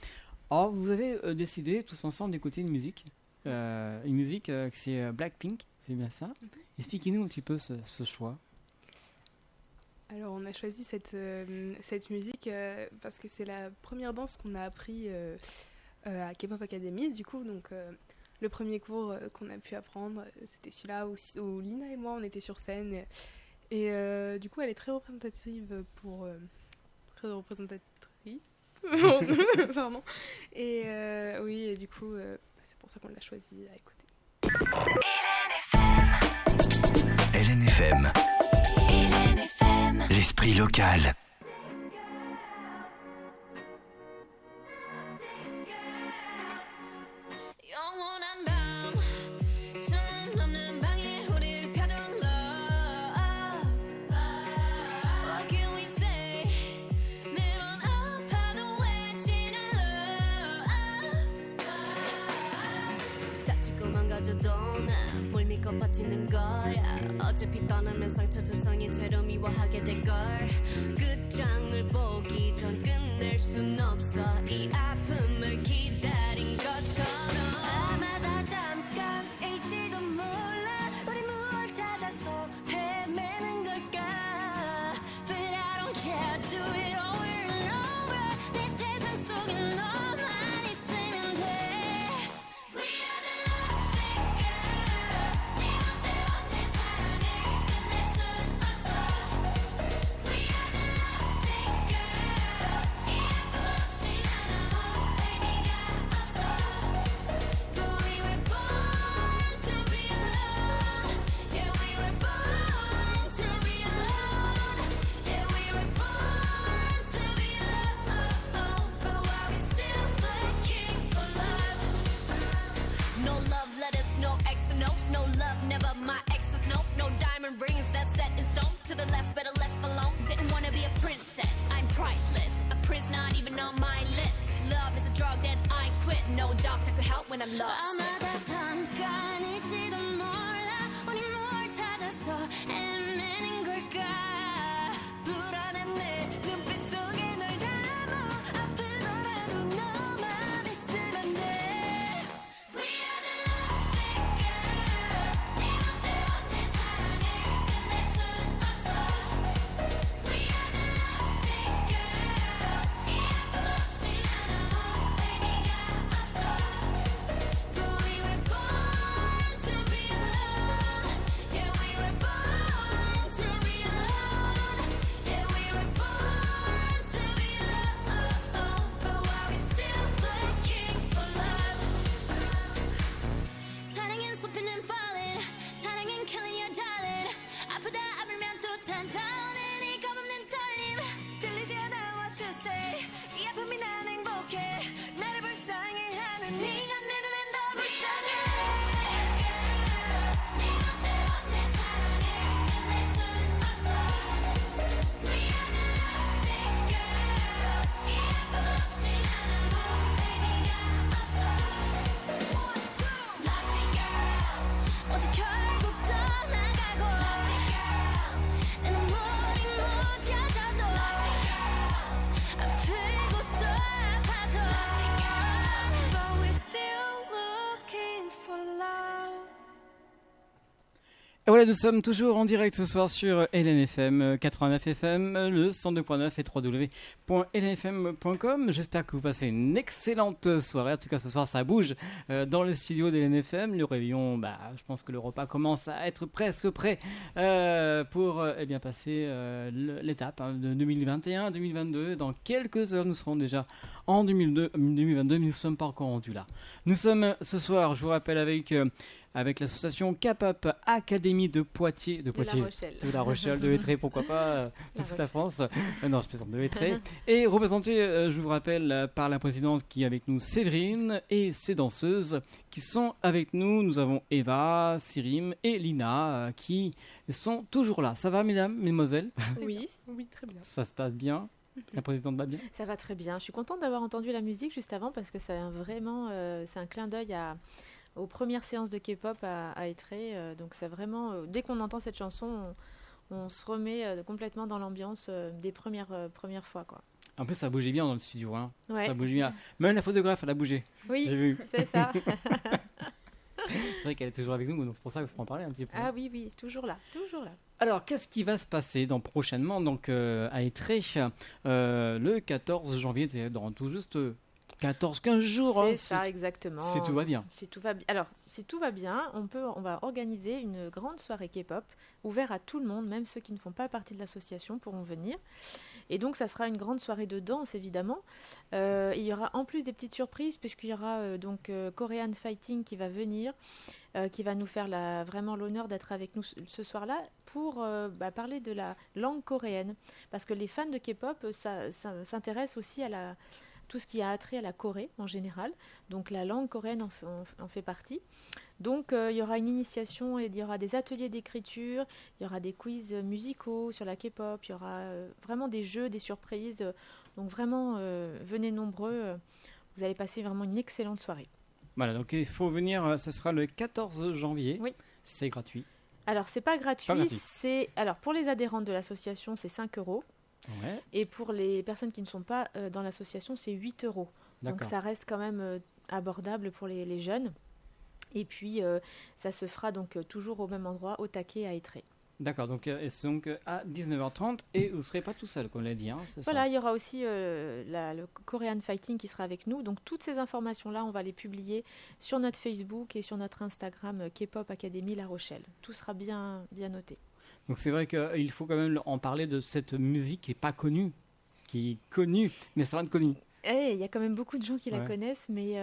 vous avez décidé tous ensemble d'écouter une musique. C'est Blackpink, c'est bien ça. Expliquez-nous un petit peu ce choix. Alors on a choisi cette musique parce que c'est la première danse qu'on a appris à K-Pop Academy. Du coup, donc le premier cours qu'on a pu apprendre, c'était celui-là où Lina et moi on était sur scène. Et du coup, elle est très représentative très représentatrice. Pardon. Et oui, et du coup, c'est pour ça qu'on l'a choisi à écouter. LNFM. L'esprit local. 영원한 밤 천년 넘는 방에 우릴 가둔 love. What can we say? 매번 아파도 외치는 love. 다치고 망가져도 난 물 믿고 버티는 거야. 어차피 떠나면 상처 조성이 채로 미워하게 될걸. 끝장을 보기 전 끝낼 순 없어. 이 아픔을 기다린 것처럼. 아마다 잠깐일지도 몰라. 우리 무얼 찾아서 헤매는 걸까. But I don't care. Do it over and over. 내 세상 속에 너만 있으면 돼. We are the lovesick girls. 네 멋대로 내 사랑을 끝낼 순 없어. We are the lovesick girls. 이 아픔 없이 난 아무 의미가 없어. But we were born diamond rings that's set in stone. To the left, better left alone. Didn't wanna be a princess, I'm priceless. A prince not even on my list. Love is a drug that I quit. No doctor could help when I'm lost. 아마도 잠깐일지도 몰라. 우리 뭘 찾아서 헤매는 걸까. 불안한 내 눈빛 속에 널 담아. 아프더라도 너만 있으면 돼. We are the lovesick girls. 네 맘대로 내 사랑을 끝낼 순 없어. We are the lovesick girls. 이 아픔 없이 난 아무 의미가 없어. But we were born to be alone. Yeah, we were born to be alone. Yeah, we were born to be alone. But why we still looking for love? 사랑은 slipping and falling. 사랑은 killing you, darling. 아프다 아프면 또 탄탄해. 네 겁없는 떨림. 들리지 않아 what you say. 이 아픔이 난 행복해. 나를 불쌍해 하는 네가 내 눈엔 더 불쌍해. 네 맘대로 내 사랑을 끝낼 순 없어. We are the lovesick girls. 이 아픔 없이 난 아무 의미가 없어. Lovesick girls. 모두 결국 떠나가고. Lovesick girls. 내 눈물이 묻혀져도. Lovesick girls. 아프고 또 아파도. Lovesick girls. But we're still looking for love. Et voilà, nous sommes toujours en direct ce soir sur LNFM 89 FM, le 102.9 et www.lnfm.com. J'espère que vous passez une excellente soirée. En tout cas, ce soir, ça bouge dans les studios de LNFM. Le réveillon, je pense que le repas commence à être presque prêt pour passer l'étape de 2021-2022. Dans quelques heures, nous serons déjà en 2022, mais nous ne sommes pas encore rendus là. Nous sommes ce soir, je vous rappelle, avec l'association K-pop Académie de Poitiers, La Rochelle. de La Rochelle, de Étré, pourquoi pas, de toute la France. Non, je plaisante, de Étré. Et représenté, je vous rappelle, par la présidente qui est avec nous, Séverine, et ses danseuses qui sont avec nous. Nous avons Eva, Sirim et Lina qui sont toujours là. Ça va, mesdames, mesdemoiselles? Oui. Oui, très bien. Ça se passe bien? La présidente va bien? Ça va très bien. Je suis contente d'avoir entendu la musique juste avant parce que c'est vraiment c'est un clin d'œil aux premières séances de K-pop à Étré. Donc c'est vraiment, dès qu'on entend cette chanson, on se remet complètement dans l'ambiance des premières fois, quoi. En plus, ça bougeait bien dans le studio. Hein. Ouais. Ça bougeait bien. Même la photographe, elle a bougé. Oui, J'ai vu. c'est ça. C'est vrai qu'elle est toujours avec nous, donc c'est pour ça qu'il faut en parler un petit peu. Ah oui, toujours là, toujours là. Alors, qu'est-ce qui va se passer prochainement à Étré le 14 janvier, c'est dans tout juste 14-15 jours. C'est ça, exactement. Si tout va bien. Si tout va bien. Alors, si tout va bien, on va organiser une grande soirée K-pop ouverte à tout le monde, même ceux qui ne font pas partie de l'association pourront venir. Et donc, ça sera une grande soirée de danse, évidemment. Il y aura en plus des petites surprises, puisqu'il y aura Korean Fighting qui va venir, qui va nous faire vraiment l'honneur d'être avec nous ce soir-là pour parler de la langue coréenne. Parce que les fans de K-pop ça s'intéressent aussi à tout ce qui a attrait à la Corée en général. Donc la langue coréenne en fait partie. Donc il y aura une initiation et il y aura des ateliers d'écriture, il y aura des quiz musicaux sur la K-pop, il y aura vraiment des jeux, des surprises. Donc vraiment, venez nombreux, vous allez passer vraiment une excellente soirée. Voilà, donc il faut venir, ce sera le 14 janvier. Oui. C'est gratuit. Alors c'est pas gratuit, alors pour les adhérents de l'association c'est 5 €. Ouais. Et pour les personnes qui ne sont pas dans l'association, c'est 8 €. Donc ça reste quand même abordable pour les jeunes. Et puis ça se fera donc toujours au même endroit, au Taquet à Étré. D'accord, donc c'est donc à 19h30 et vous ne serez pas tout seul, comme on l'a dit. Hein, voilà, il y aura aussi le Korean Fighting qui sera avec nous. Donc toutes ces informations-là, on va les publier sur notre Facebook et sur notre Instagram K-pop Académie La Rochelle. Tout sera bien noté. Donc c'est vrai qu'il faut quand même en parler de cette musique qui n'est pas connue, qui est connue, mais ça va être connue. Il y a quand même beaucoup de gens qui la connaissent, mais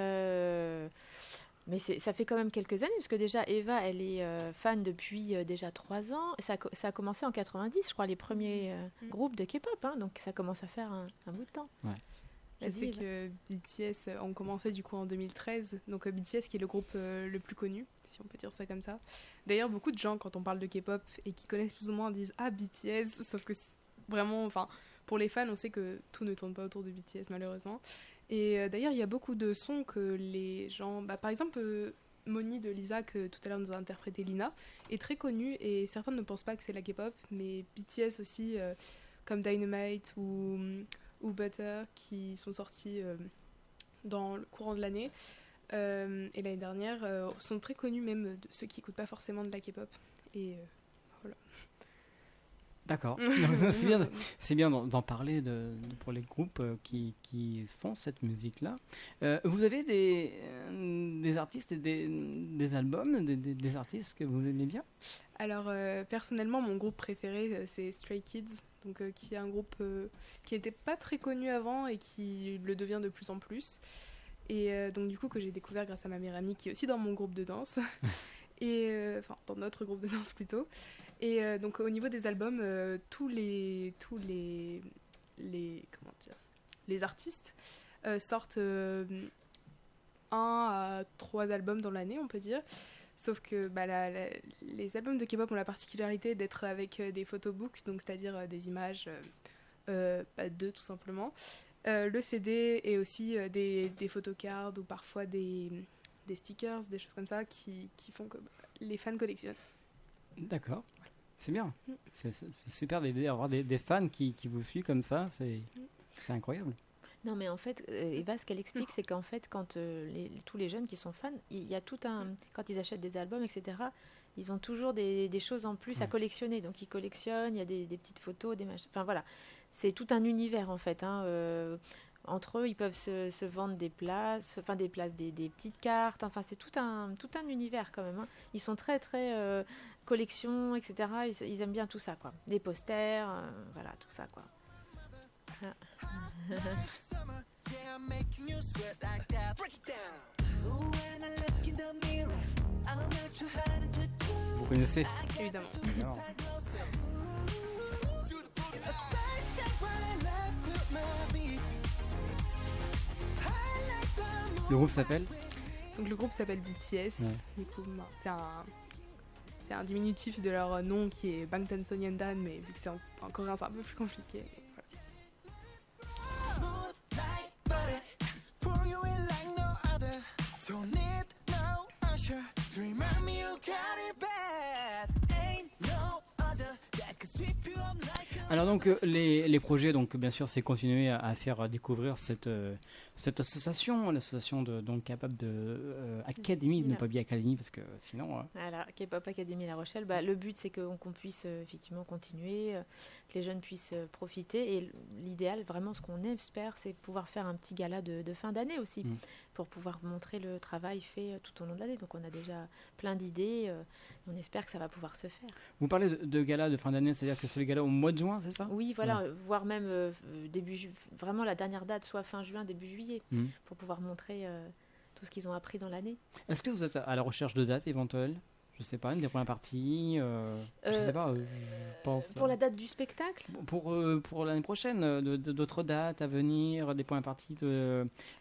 ça fait quand même quelques années, parce que déjà Eva, elle est fan depuis déjà 3 ans. Ça a commencé en 90, je crois, les premiers groupes de K-pop, hein, donc ça commence à faire un bout de temps. Ouais. C'est Vas-y, que BTS ont commencé du coup en 2013, donc BTS qui est le groupe le plus connu, si on peut dire ça comme ça. D'ailleurs, beaucoup de gens, quand on parle de K-pop et qui connaissent plus ou moins, disent ah BTS, sauf que vraiment, enfin, pour les fans, on sait que tout ne tourne pas autour de BTS malheureusement. Et d'ailleurs, il y a beaucoup de sons que les gens, par exemple, Moni de Lisa, que tout à l'heure nous a interprété Lina, est très connue et certains ne pensent pas que c'est la K-pop, mais BTS aussi, comme Dynamite ou Butter, qui sont sortis dans le courant de l'année et l'année dernière, sont très connus même de ceux qui n'écoutent pas forcément de la K-pop. Et voilà. D'accord. C'est bien d'en parler pour les groupes qui font cette musique-là. Vous avez des artistes et des albums, des artistes que vous aimez bien? Alors, personnellement, mon groupe préféré, c'est Stray Kids, donc, qui est un groupe qui n'était pas très connu avant et qui le devient de plus en plus. Et donc, du coup, que j'ai découvert grâce à ma meilleure amie qui est aussi dans mon groupe de danse. Enfin, dans notre groupe de danse plutôt. Et donc au niveau des albums, tous les artistes sortent 1 à 3 albums dans l'année, on peut dire. Sauf que les albums de K-pop ont la particularité d'être avec des photobooks, donc c'est-à-dire des images, d'eux tout simplement. Le CD et aussi des photocards ou parfois des stickers, des choses comme ça qui font que les fans collectionnent. D'accord. C'est bien. C'est super d'avoir des fans qui vous suivent comme ça. C'est incroyable. Non, mais en fait, Eva, ce qu'elle explique, c'est qu'en fait, quand tous les jeunes qui sont fans, il y a tout un... Quand ils achètent des albums, etc., ils ont toujours des choses en plus à collectionner. Donc, ils collectionnent, il y a des petites photos, des machins... Enfin, voilà. C'est tout un univers, en fait. Entre eux, ils peuvent se vendre des places, des petites cartes. Enfin, c'est tout un univers, quand même. Ils sont très, très... collection, etc. Ils aiment bien tout ça, quoi. Des posters, voilà, tout ça, quoi. Ah. Vous connaissez? Évidemment. Alors. Le groupe s'appelle? Donc le groupe s'appelle BTS. Ouais. Du coup, c'est un diminutif de leur nom qui est Bangtan Sonyeondan, mais vu que c'est en coréen, c'est un peu plus compliqué. Alors donc les projets, donc bien sûr, c'est continuer à faire découvrir cette association, l'association donc capable de Académie, ne pas bien Académie parce que sinon. Voilà, K-pop Academy La Rochelle. Le but c'est qu'on puisse effectivement continuer, que les jeunes puissent profiter et l'idéal, vraiment, ce qu'on espère, c'est pouvoir faire un petit gala de fin d'année aussi, pour pouvoir montrer le travail fait tout au long de l'année. Donc on a déjà plein d'idées. On espère que ça va pouvoir se faire. Vous parlez de gala de fin d'année, c'est-à-dire que c'est le gala au mois de juin, c'est ça? Oui, voilà, voire même vraiment la dernière date, soit fin juin, début juillet, pour pouvoir montrer tout ce qu'ils ont appris dans l'année. Est-ce que vous êtes à la recherche de dates éventuelles? Je sais pas, une des premières parties, je sais pas, je pense. Pour la date du spectacle? Pour l'année prochaine, d'autres dates à venir, des premières parties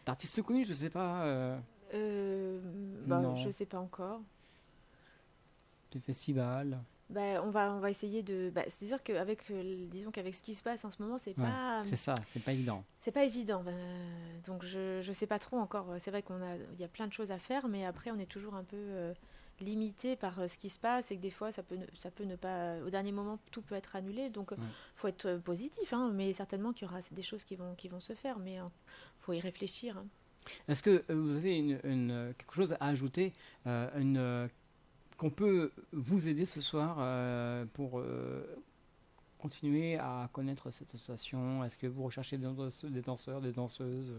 d'artistes connus, je sais pas. Je sais pas encore. Des festivals. On va essayer de. C'est-à-dire qu'avec ce qui se passe en ce moment, c'est pas. C'est ça, c'est pas évident. C'est pas évident. Donc je sais pas trop encore. C'est vrai il y a plein de choses à faire, mais après on est toujours un peu limité par ce qui se passe et que des fois ça peut ne pas. Au dernier moment, tout peut être annulé. Donc faut être positif, mais certainement qu'il y aura des choses qui vont se faire, mais faut y réfléchir. Est-ce que vous avez quelque chose à ajouter, qu'on peut vous aider ce soir pour continuer à connaître cette association? Est-ce que vous recherchez des danseurs, des danseuses?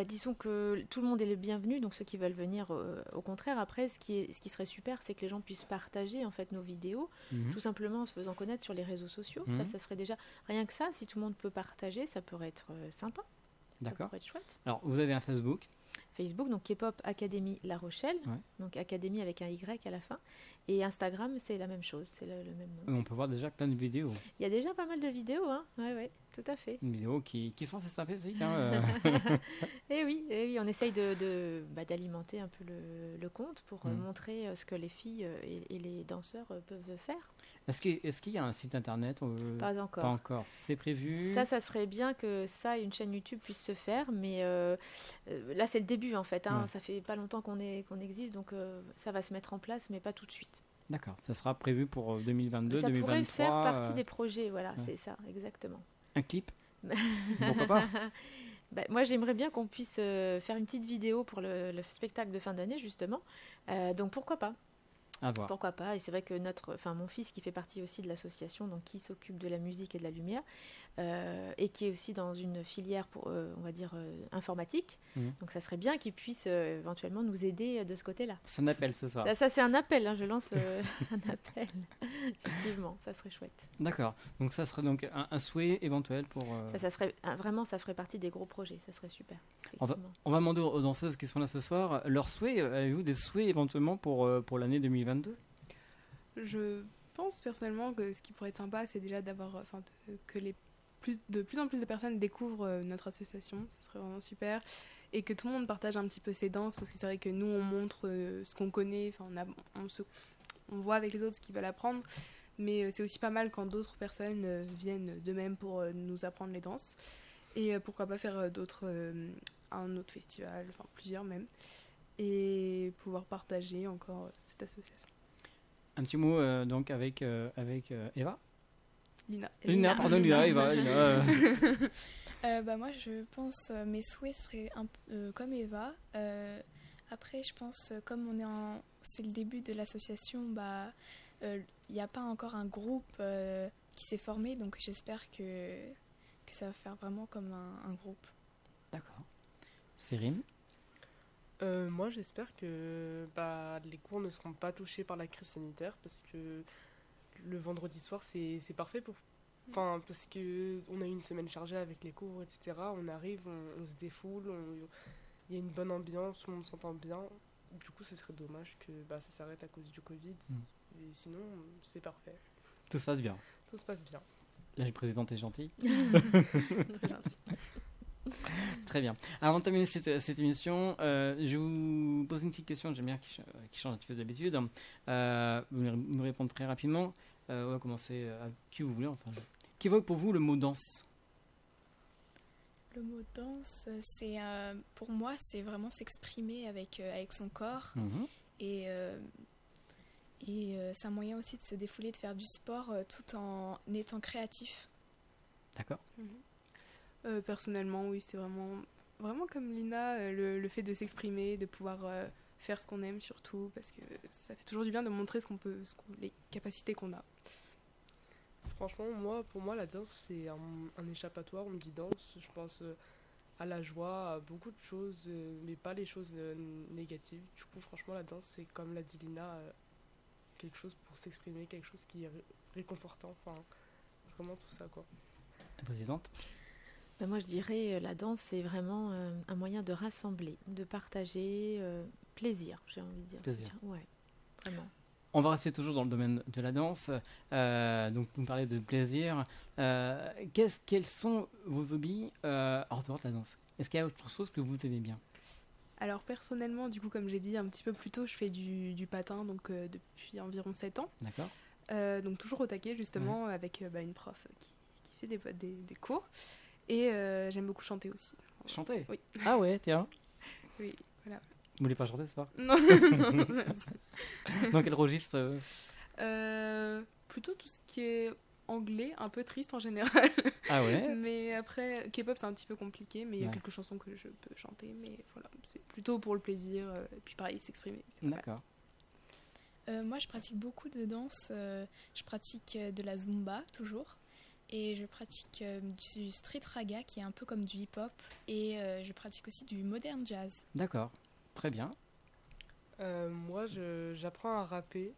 Disons que tout le monde est le bienvenu, donc ceux qui veulent venir, au contraire. Après, ce qui serait super, c'est que les gens puissent partager en fait nos vidéos, tout simplement en se faisant connaître sur les réseaux sociaux. Ça serait déjà rien que ça. Si tout le monde peut partager, ça pourrait être sympa. D'accord. Ça pourrait être chouette. Alors, vous avez un Facebook, donc K-pop Academy La Rochelle, donc Académie avec un Y à la fin. Et Instagram, c'est la même chose, c'est le même nom. On peut voir déjà plein de vidéos. Il y a déjà pas mal de vidéos, hein. Ouais, tout à fait. Des vidéos qui sont assez sympathiques. Hein, Et oui, on essaye d'alimenter un peu le compte pour montrer ce que les filles et les danseurs peuvent faire. Est-ce qu'il y a un site internet Pas encore. Pas encore. C'est prévu. Ça serait bien que une chaîne YouTube puisse se faire, mais là c'est le début en fait. Hein. Ça fait pas longtemps qu'on existe, donc ça va se mettre en place, mais pas tout de suite. D'accord, ça sera prévu pour 2022, ça 2023. Ça pourrait faire partie des projets, voilà, c'est ça, exactement. Un clip Pourquoi pas moi, j'aimerais bien qu'on puisse faire une petite vidéo pour le spectacle de fin d'année, justement. Donc, pourquoi pas ? À voir. Pourquoi pas ? Et c'est vrai que mon fils, qui fait partie aussi de l'association, donc qui s'occupe de la musique et de la lumière, et qui est aussi dans une filière, on va dire, informatique. Donc, ça serait bien qu'il puisse éventuellement nous aider de ce côté-là. C'est un appel ce soir. Ça c'est un appel, hein, je lance un appel. Effectivement, ça serait chouette. D'accord. Donc, ça serait donc un souhait éventuel pour... Ça serait vraiment, ça ferait partie des gros projets. Ça serait super. On va demander aux danseuses qui sont là ce soir leurs souhaits. Avez-vous des souhaits éventuellement pour l'année 2022 ? Je pense personnellement que ce qui pourrait être sympa, c'est déjà d'avoir, que de plus en plus de personnes découvrent notre association. Ce serait vraiment super. Et que tout le monde partage un petit peu ses danses, parce que c'est vrai que nous, on montre ce qu'on connaît, on voit avec les autres ce qu'ils veulent apprendre. Mais c'est aussi pas mal quand d'autres personnes viennent d'eux-mêmes pour nous apprendre les danses. Et pourquoi pas faire un autre festival, plusieurs même, et pouvoir partager encore cette association. Un petit mot donc avec Eva. Lina, pardon, Eva. Moi, je pense mes souhaits seraient un peu comme Eva. Après, je pense, comme c'est le début de l'association, il n'y a pas encore un groupe qui s'est formé, donc j'espère que ça va faire vraiment comme un groupe. D'accord. Cyrine ? Moi, j'espère que les cours ne seront pas touchés par la crise sanitaire, parce que le vendredi soir, c'est parfait parce qu'on a eu une semaine chargée avec les cours, etc. On arrive, on se défoule, il y a une bonne ambiance, tout le monde s'entend bien. Du coup, ce serait dommage que ça s'arrête à cause du Covid. Et sinon, c'est parfait. Tout se passe bien. Tout se passe bien. La présidente est gentille. Très gentille. Très bien. Avant de terminer cette émission, je vais vous poser une petite question. J'aime bien qui change un petit peu d'habitude. Vous me répondre très rapidement. On va commencer à qui vous voulez. Qui évoque pour vous le mot danse ? Le mot danse, pour moi, c'est vraiment s'exprimer avec son corps. Et c'est un moyen aussi de se défouler, de faire du sport tout en étant créatif. D'accord. Personnellement, oui, c'est vraiment comme Lina, le fait de s'exprimer, de pouvoir faire ce qu'on aime surtout, parce que ça fait toujours du bien de montrer les capacités qu'on a. Franchement, pour moi, la danse, c'est un échappatoire. On me dit danse, je pense à la joie, à beaucoup de choses, mais pas les choses négatives. Du coup, franchement, la danse, c'est comme l'a dit Lina, quelque chose pour s'exprimer, quelque chose qui est réconfortant, vraiment tout ça, quoi. La présidente ? Moi, je dirais la danse, c'est vraiment un moyen de rassembler, de partager, plaisir, j'ai envie de dire. Plaisir. Ouais, vraiment. On va rester toujours dans le domaine de la danse. Donc, vous me parlez de plaisir. Quels sont vos hobbies hors dehors de la danse ? Est-ce qu'il y a autre chose que vous aimez bien ? Alors, personnellement, du coup, comme j'ai dit un petit peu plus tôt, je fais du patin depuis environ 7 ans. D'accord. Donc, toujours au taquet, justement, avec une prof qui fait des cours. Et j'aime beaucoup chanter aussi. Chanter ? Oui. Ah ouais, tiens. Oui, voilà. Vous voulez pas chanter ce soir ? Non. Dans quel registre Plutôt tout ce qui est anglais, un peu triste en général. Ah ouais. Mais après, K-pop c'est un petit peu compliqué, mais il y a quelques chansons que je peux chanter, mais voilà, c'est plutôt pour le plaisir, et puis pareil, s'exprimer. D'accord. Moi, je pratique beaucoup de danse. Je pratique de la Zumba, toujours. Et je pratique du street raga, qui est un peu comme du hip-hop. Et je pratique aussi du modern jazz. D'accord. Très bien. Moi, j'apprends à rapper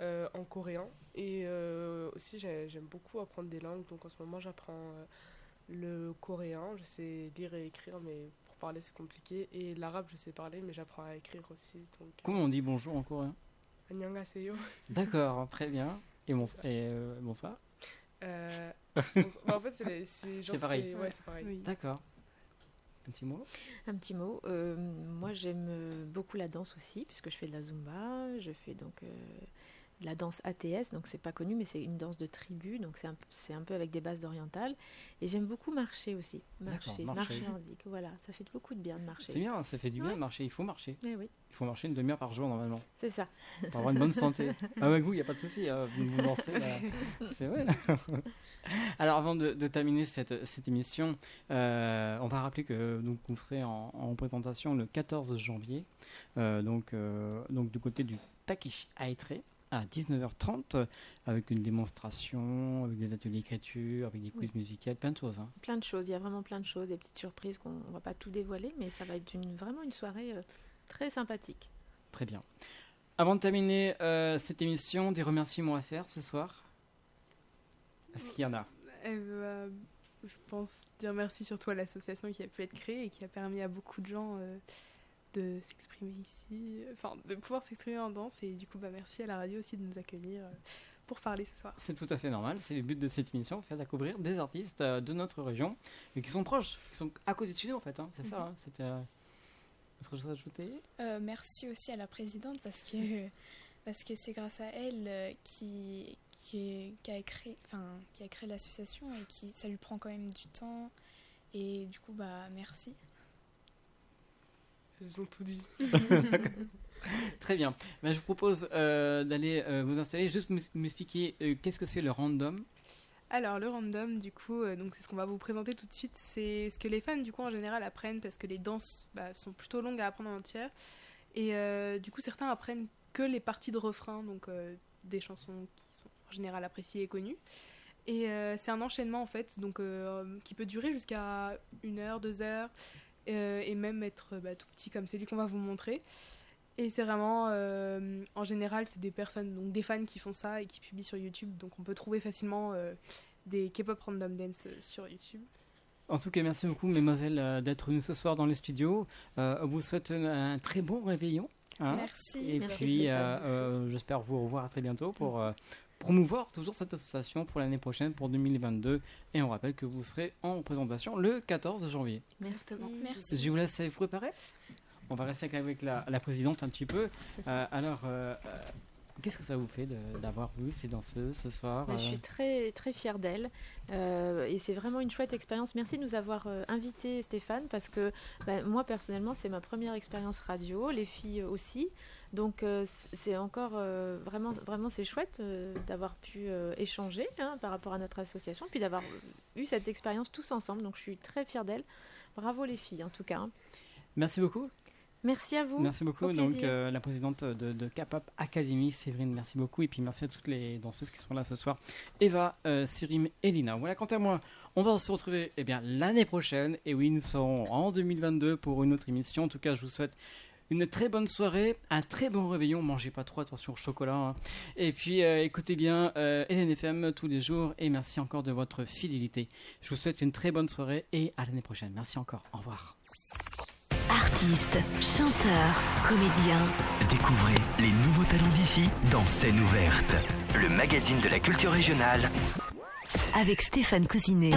en coréen. Et aussi, j'aime beaucoup apprendre des langues. Donc en ce moment, j'apprends le coréen. Je sais lire et écrire, mais pour parler, c'est compliqué. Et l'arabe, je sais parler, mais j'apprends à écrire aussi. Donc, comment on dit bonjour en coréen ? 안녕하세요. D'accord, très bien. Et, bonsoir. En fait, C'est pareil. Ouais, c'est pareil. Oui. D'accord. Un petit mot. Un petit mot. Moi, j'aime beaucoup la danse aussi, puisque je fais de la Zumba. Je fais donc de la danse ATS, donc c'est pas connu, mais c'est une danse de tribu, donc c'est un peu avec des bases orientales. Et j'aime beaucoup marcher aussi. Marcher nordique. Voilà, ça fait beaucoup de bien de marcher. C'est bien, ça fait du bien de marcher. Il faut marcher. Eh oui, Il faut marcher une demi-heure par jour normalement c'est ça. pour avoir une bonne santé. Avec vous, il n'y a pas de souci. Vous lancez, c'est vrai. Alors, avant de terminer cette émission, on va rappeler que donc, vous serez en présentation le 14 janvier, donc du côté du Takishi Aitre à 19h30, avec une démonstration, avec des ateliers d'écriture, avec des quiz musicaux, plein de choses. Hein. Plein de choses, il y a vraiment plein de choses, des petites surprises qu'on ne va pas tout dévoiler, mais ça va être vraiment une soirée très sympathique. Très bien. Avant de terminer cette émission, des remerciements à faire ce soir. Est-ce qu'il y en a? Je pense dire merci surtout à l'association qui a pu être créée et qui a permis à beaucoup de gens de s'exprimer ici, enfin de pouvoir s'exprimer en danse, et du coup merci à la radio aussi de nous accueillir pour parler ce soir. C'est tout à fait normal, c'est le but de cette émission, faire découvrir des artistes de notre région et qui sont proches, qui sont à côté de chez nous en fait, hein, c'est ça. Hein, c'était autre chose à ajouter? Merci aussi à la présidente parce que c'est grâce à elle qui a créé l'association, et ça lui prend quand même du temps, et du coup merci. Ils ont tout dit. Très bien. Je vous propose d'aller vous installer, juste m'expliquer qu'est-ce que c'est le random. Alors le random, du coup, donc c'est ce qu'on va vous présenter tout de suite. C'est ce que les fans du coup en général apprennent, parce que les danses sont plutôt longues à apprendre en entière, et du coup certains apprennent que les parties de refrain, donc des chansons qui sont en général appréciées et connues. Et c'est un enchaînement en fait, donc qui peut durer jusqu'à 1 heure, 2 heures. Et même être tout petit comme celui qu'on va vous montrer. Et c'est vraiment, en général, c'est des personnes, donc des fans qui font ça et qui publient sur YouTube. Donc on peut trouver facilement des K-pop random dance sur YouTube. En tout cas, merci beaucoup, mesdemoiselles, d'être venues ce soir dans les studios. On vous souhaite un très bon réveillon. Hein. Merci. Et Merci. puis, j'espère vous revoir très bientôt pour promouvoir toujours cette association pour l'année prochaine, pour 2022. Et on rappelle que vous serez en présentation le 14 janvier. Merci. Je vous laisse vous préparer. On va rester avec la présidente un petit peu. Alors, qu'est-ce que ça vous fait d'avoir vu ces danseuses ce soir? Je suis très, très fière d'elle. Et c'est vraiment une chouette expérience. Merci de nous avoir invités, Stéphane, parce que moi, personnellement, c'est ma première expérience radio, les filles aussi. Donc, c'est encore vraiment c'est chouette d'avoir pu échanger par rapport à notre association, puis d'avoir eu cette expérience tous ensemble. Donc, je suis très fière d'elle. Bravo les filles, en tout cas. Merci beaucoup. Merci à vous. Merci beaucoup. Au Donc, plaisir. la présidente de K-pop Academy, Séverine, merci beaucoup. Et puis, merci à toutes les danseuses qui sont là ce soir. Eva, Sirim et Lina. Voilà, quant à moi, on va se retrouver l'année prochaine. Et oui, nous serons en 2022 pour une autre émission. En tout cas, je vous souhaite une très bonne soirée, un très bon réveillon. Mangez pas trop, attention au chocolat. Hein. Et puis, écoutez bien LNFM tous les jours. Et merci encore de votre fidélité. Je vous souhaite une très bonne soirée et à l'année prochaine. Merci encore. Au revoir. Artistes, chanteurs, comédiens. Découvrez les nouveaux talents d'ici dans Scène ouverte, le magazine de la culture régionale. Avec Stéphane Cousinet.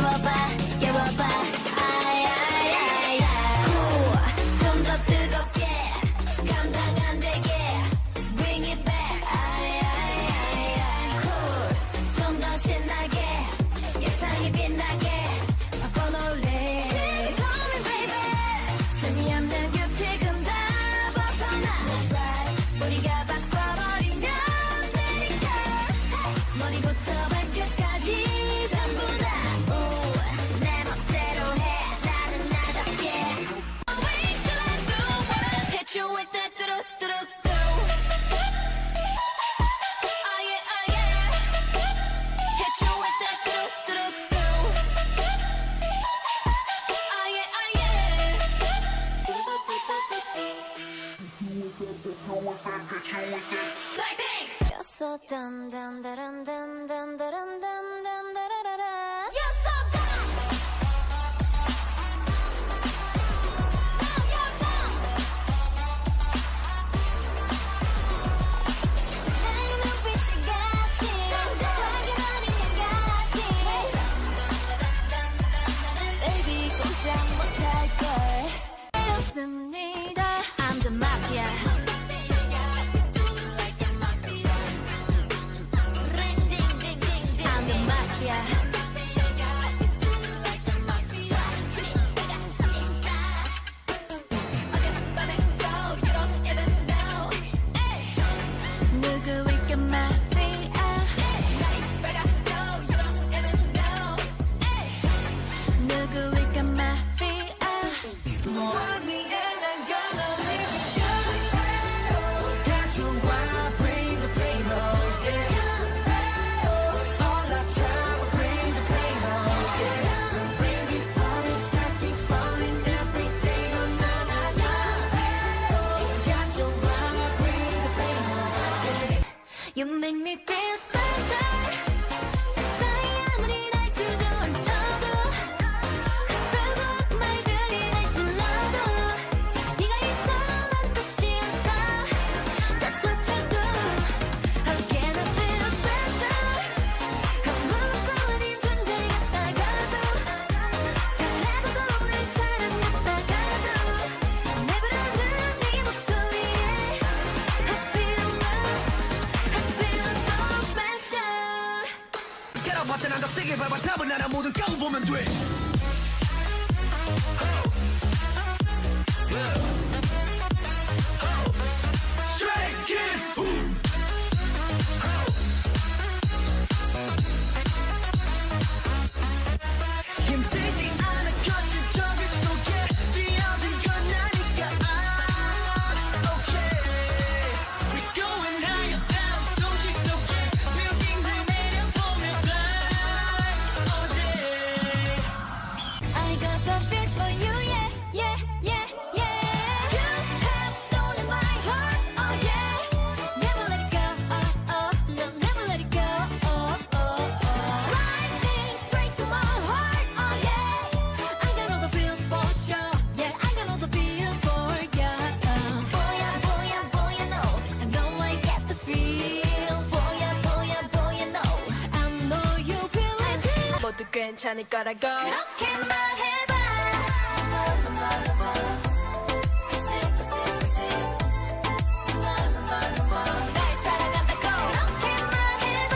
So dun dun dun dun dun dun dun dun dun dun. 누구일까 마피아 누구일까 마피아 Want me and I'm gonna live with you 가져와 bring the pain oh yeah All the time bring the pain oh yeah Bring it on it's got keep falling every day oh na na na 가져와 bring the pain oh yeah You make me feel special 세상이 아무리 날 주저앉혀도 아프고 말들이 날 찔러도 네가 있어 난 다시 항상 That's what you do How can I feel special 아무것도 아닌 존재 같다가도 잘해줘도 내 사랑 같다가도 내 부르는 네 목소리에 I feel love I feel so special 깨어봤자 난더 세게 밟아 답은 알아 모든 까고 보면 돼 Straight kid 힘들지 않아 거칠적인 속에 뛰어든 건 나니까 Okay We're going higher down 도시 속에 빌딩들 내려보며 blind all day I got the feels for you, yeah, yeah, yeah, yeah. You have stolen my heart, oh yeah. Never let it go, oh oh, no, never let it go, oh oh oh. Lightning straight to my heart, oh yeah. I got all the feels for sure, yeah. I got all the feels for ya. Boy, I know, I know I get the feels. Boy, I know, I know you feel it too. 모두 괜찮을 거라고 그렇게 말해봐. 날 사랑한다고 그렇게 말해봐.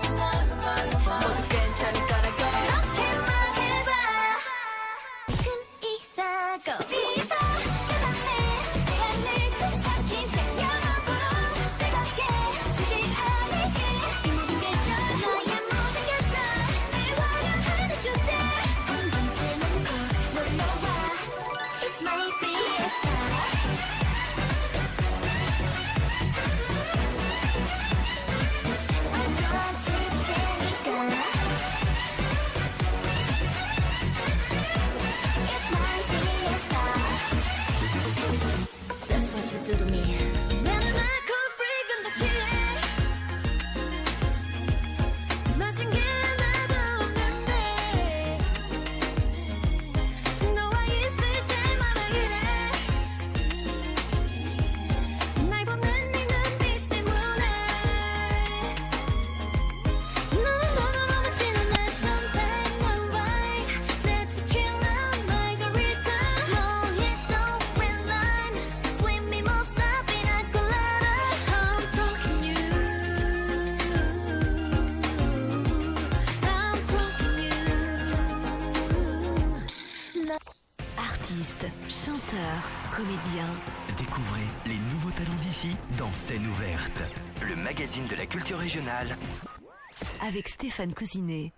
모두 괜찮을 거라고 그렇게 말해봐. 흠이라고 뒤에서 깨닫네. 내가 늙고 삭힌 책념으로 내가 깨지지 않을게. 이 모든 결정 나의 모든 결정 날 화려하는 주제 한 번쯤은 꼭 놀러와. It's my fiesta. I'm going to te니까 It's my fiesta. That's what you do to me. 나는 alcohol free 근데 취해. 마신 게 하나도 없는데 너와 있을 때마다 이래. 날 보는 네 눈빛 때문에 너는 너무 마시는 내 champagne 난 wine 내 tequila margarita mojito red line sweet mimosa pina colada I'm talking you I'm talking you Artistes, chanteurs, comédiens. Découvrez les nouveaux talents d'ici dans Scène ouverte, le magazine de la culture régionale. Avec Stéphane Cousinet.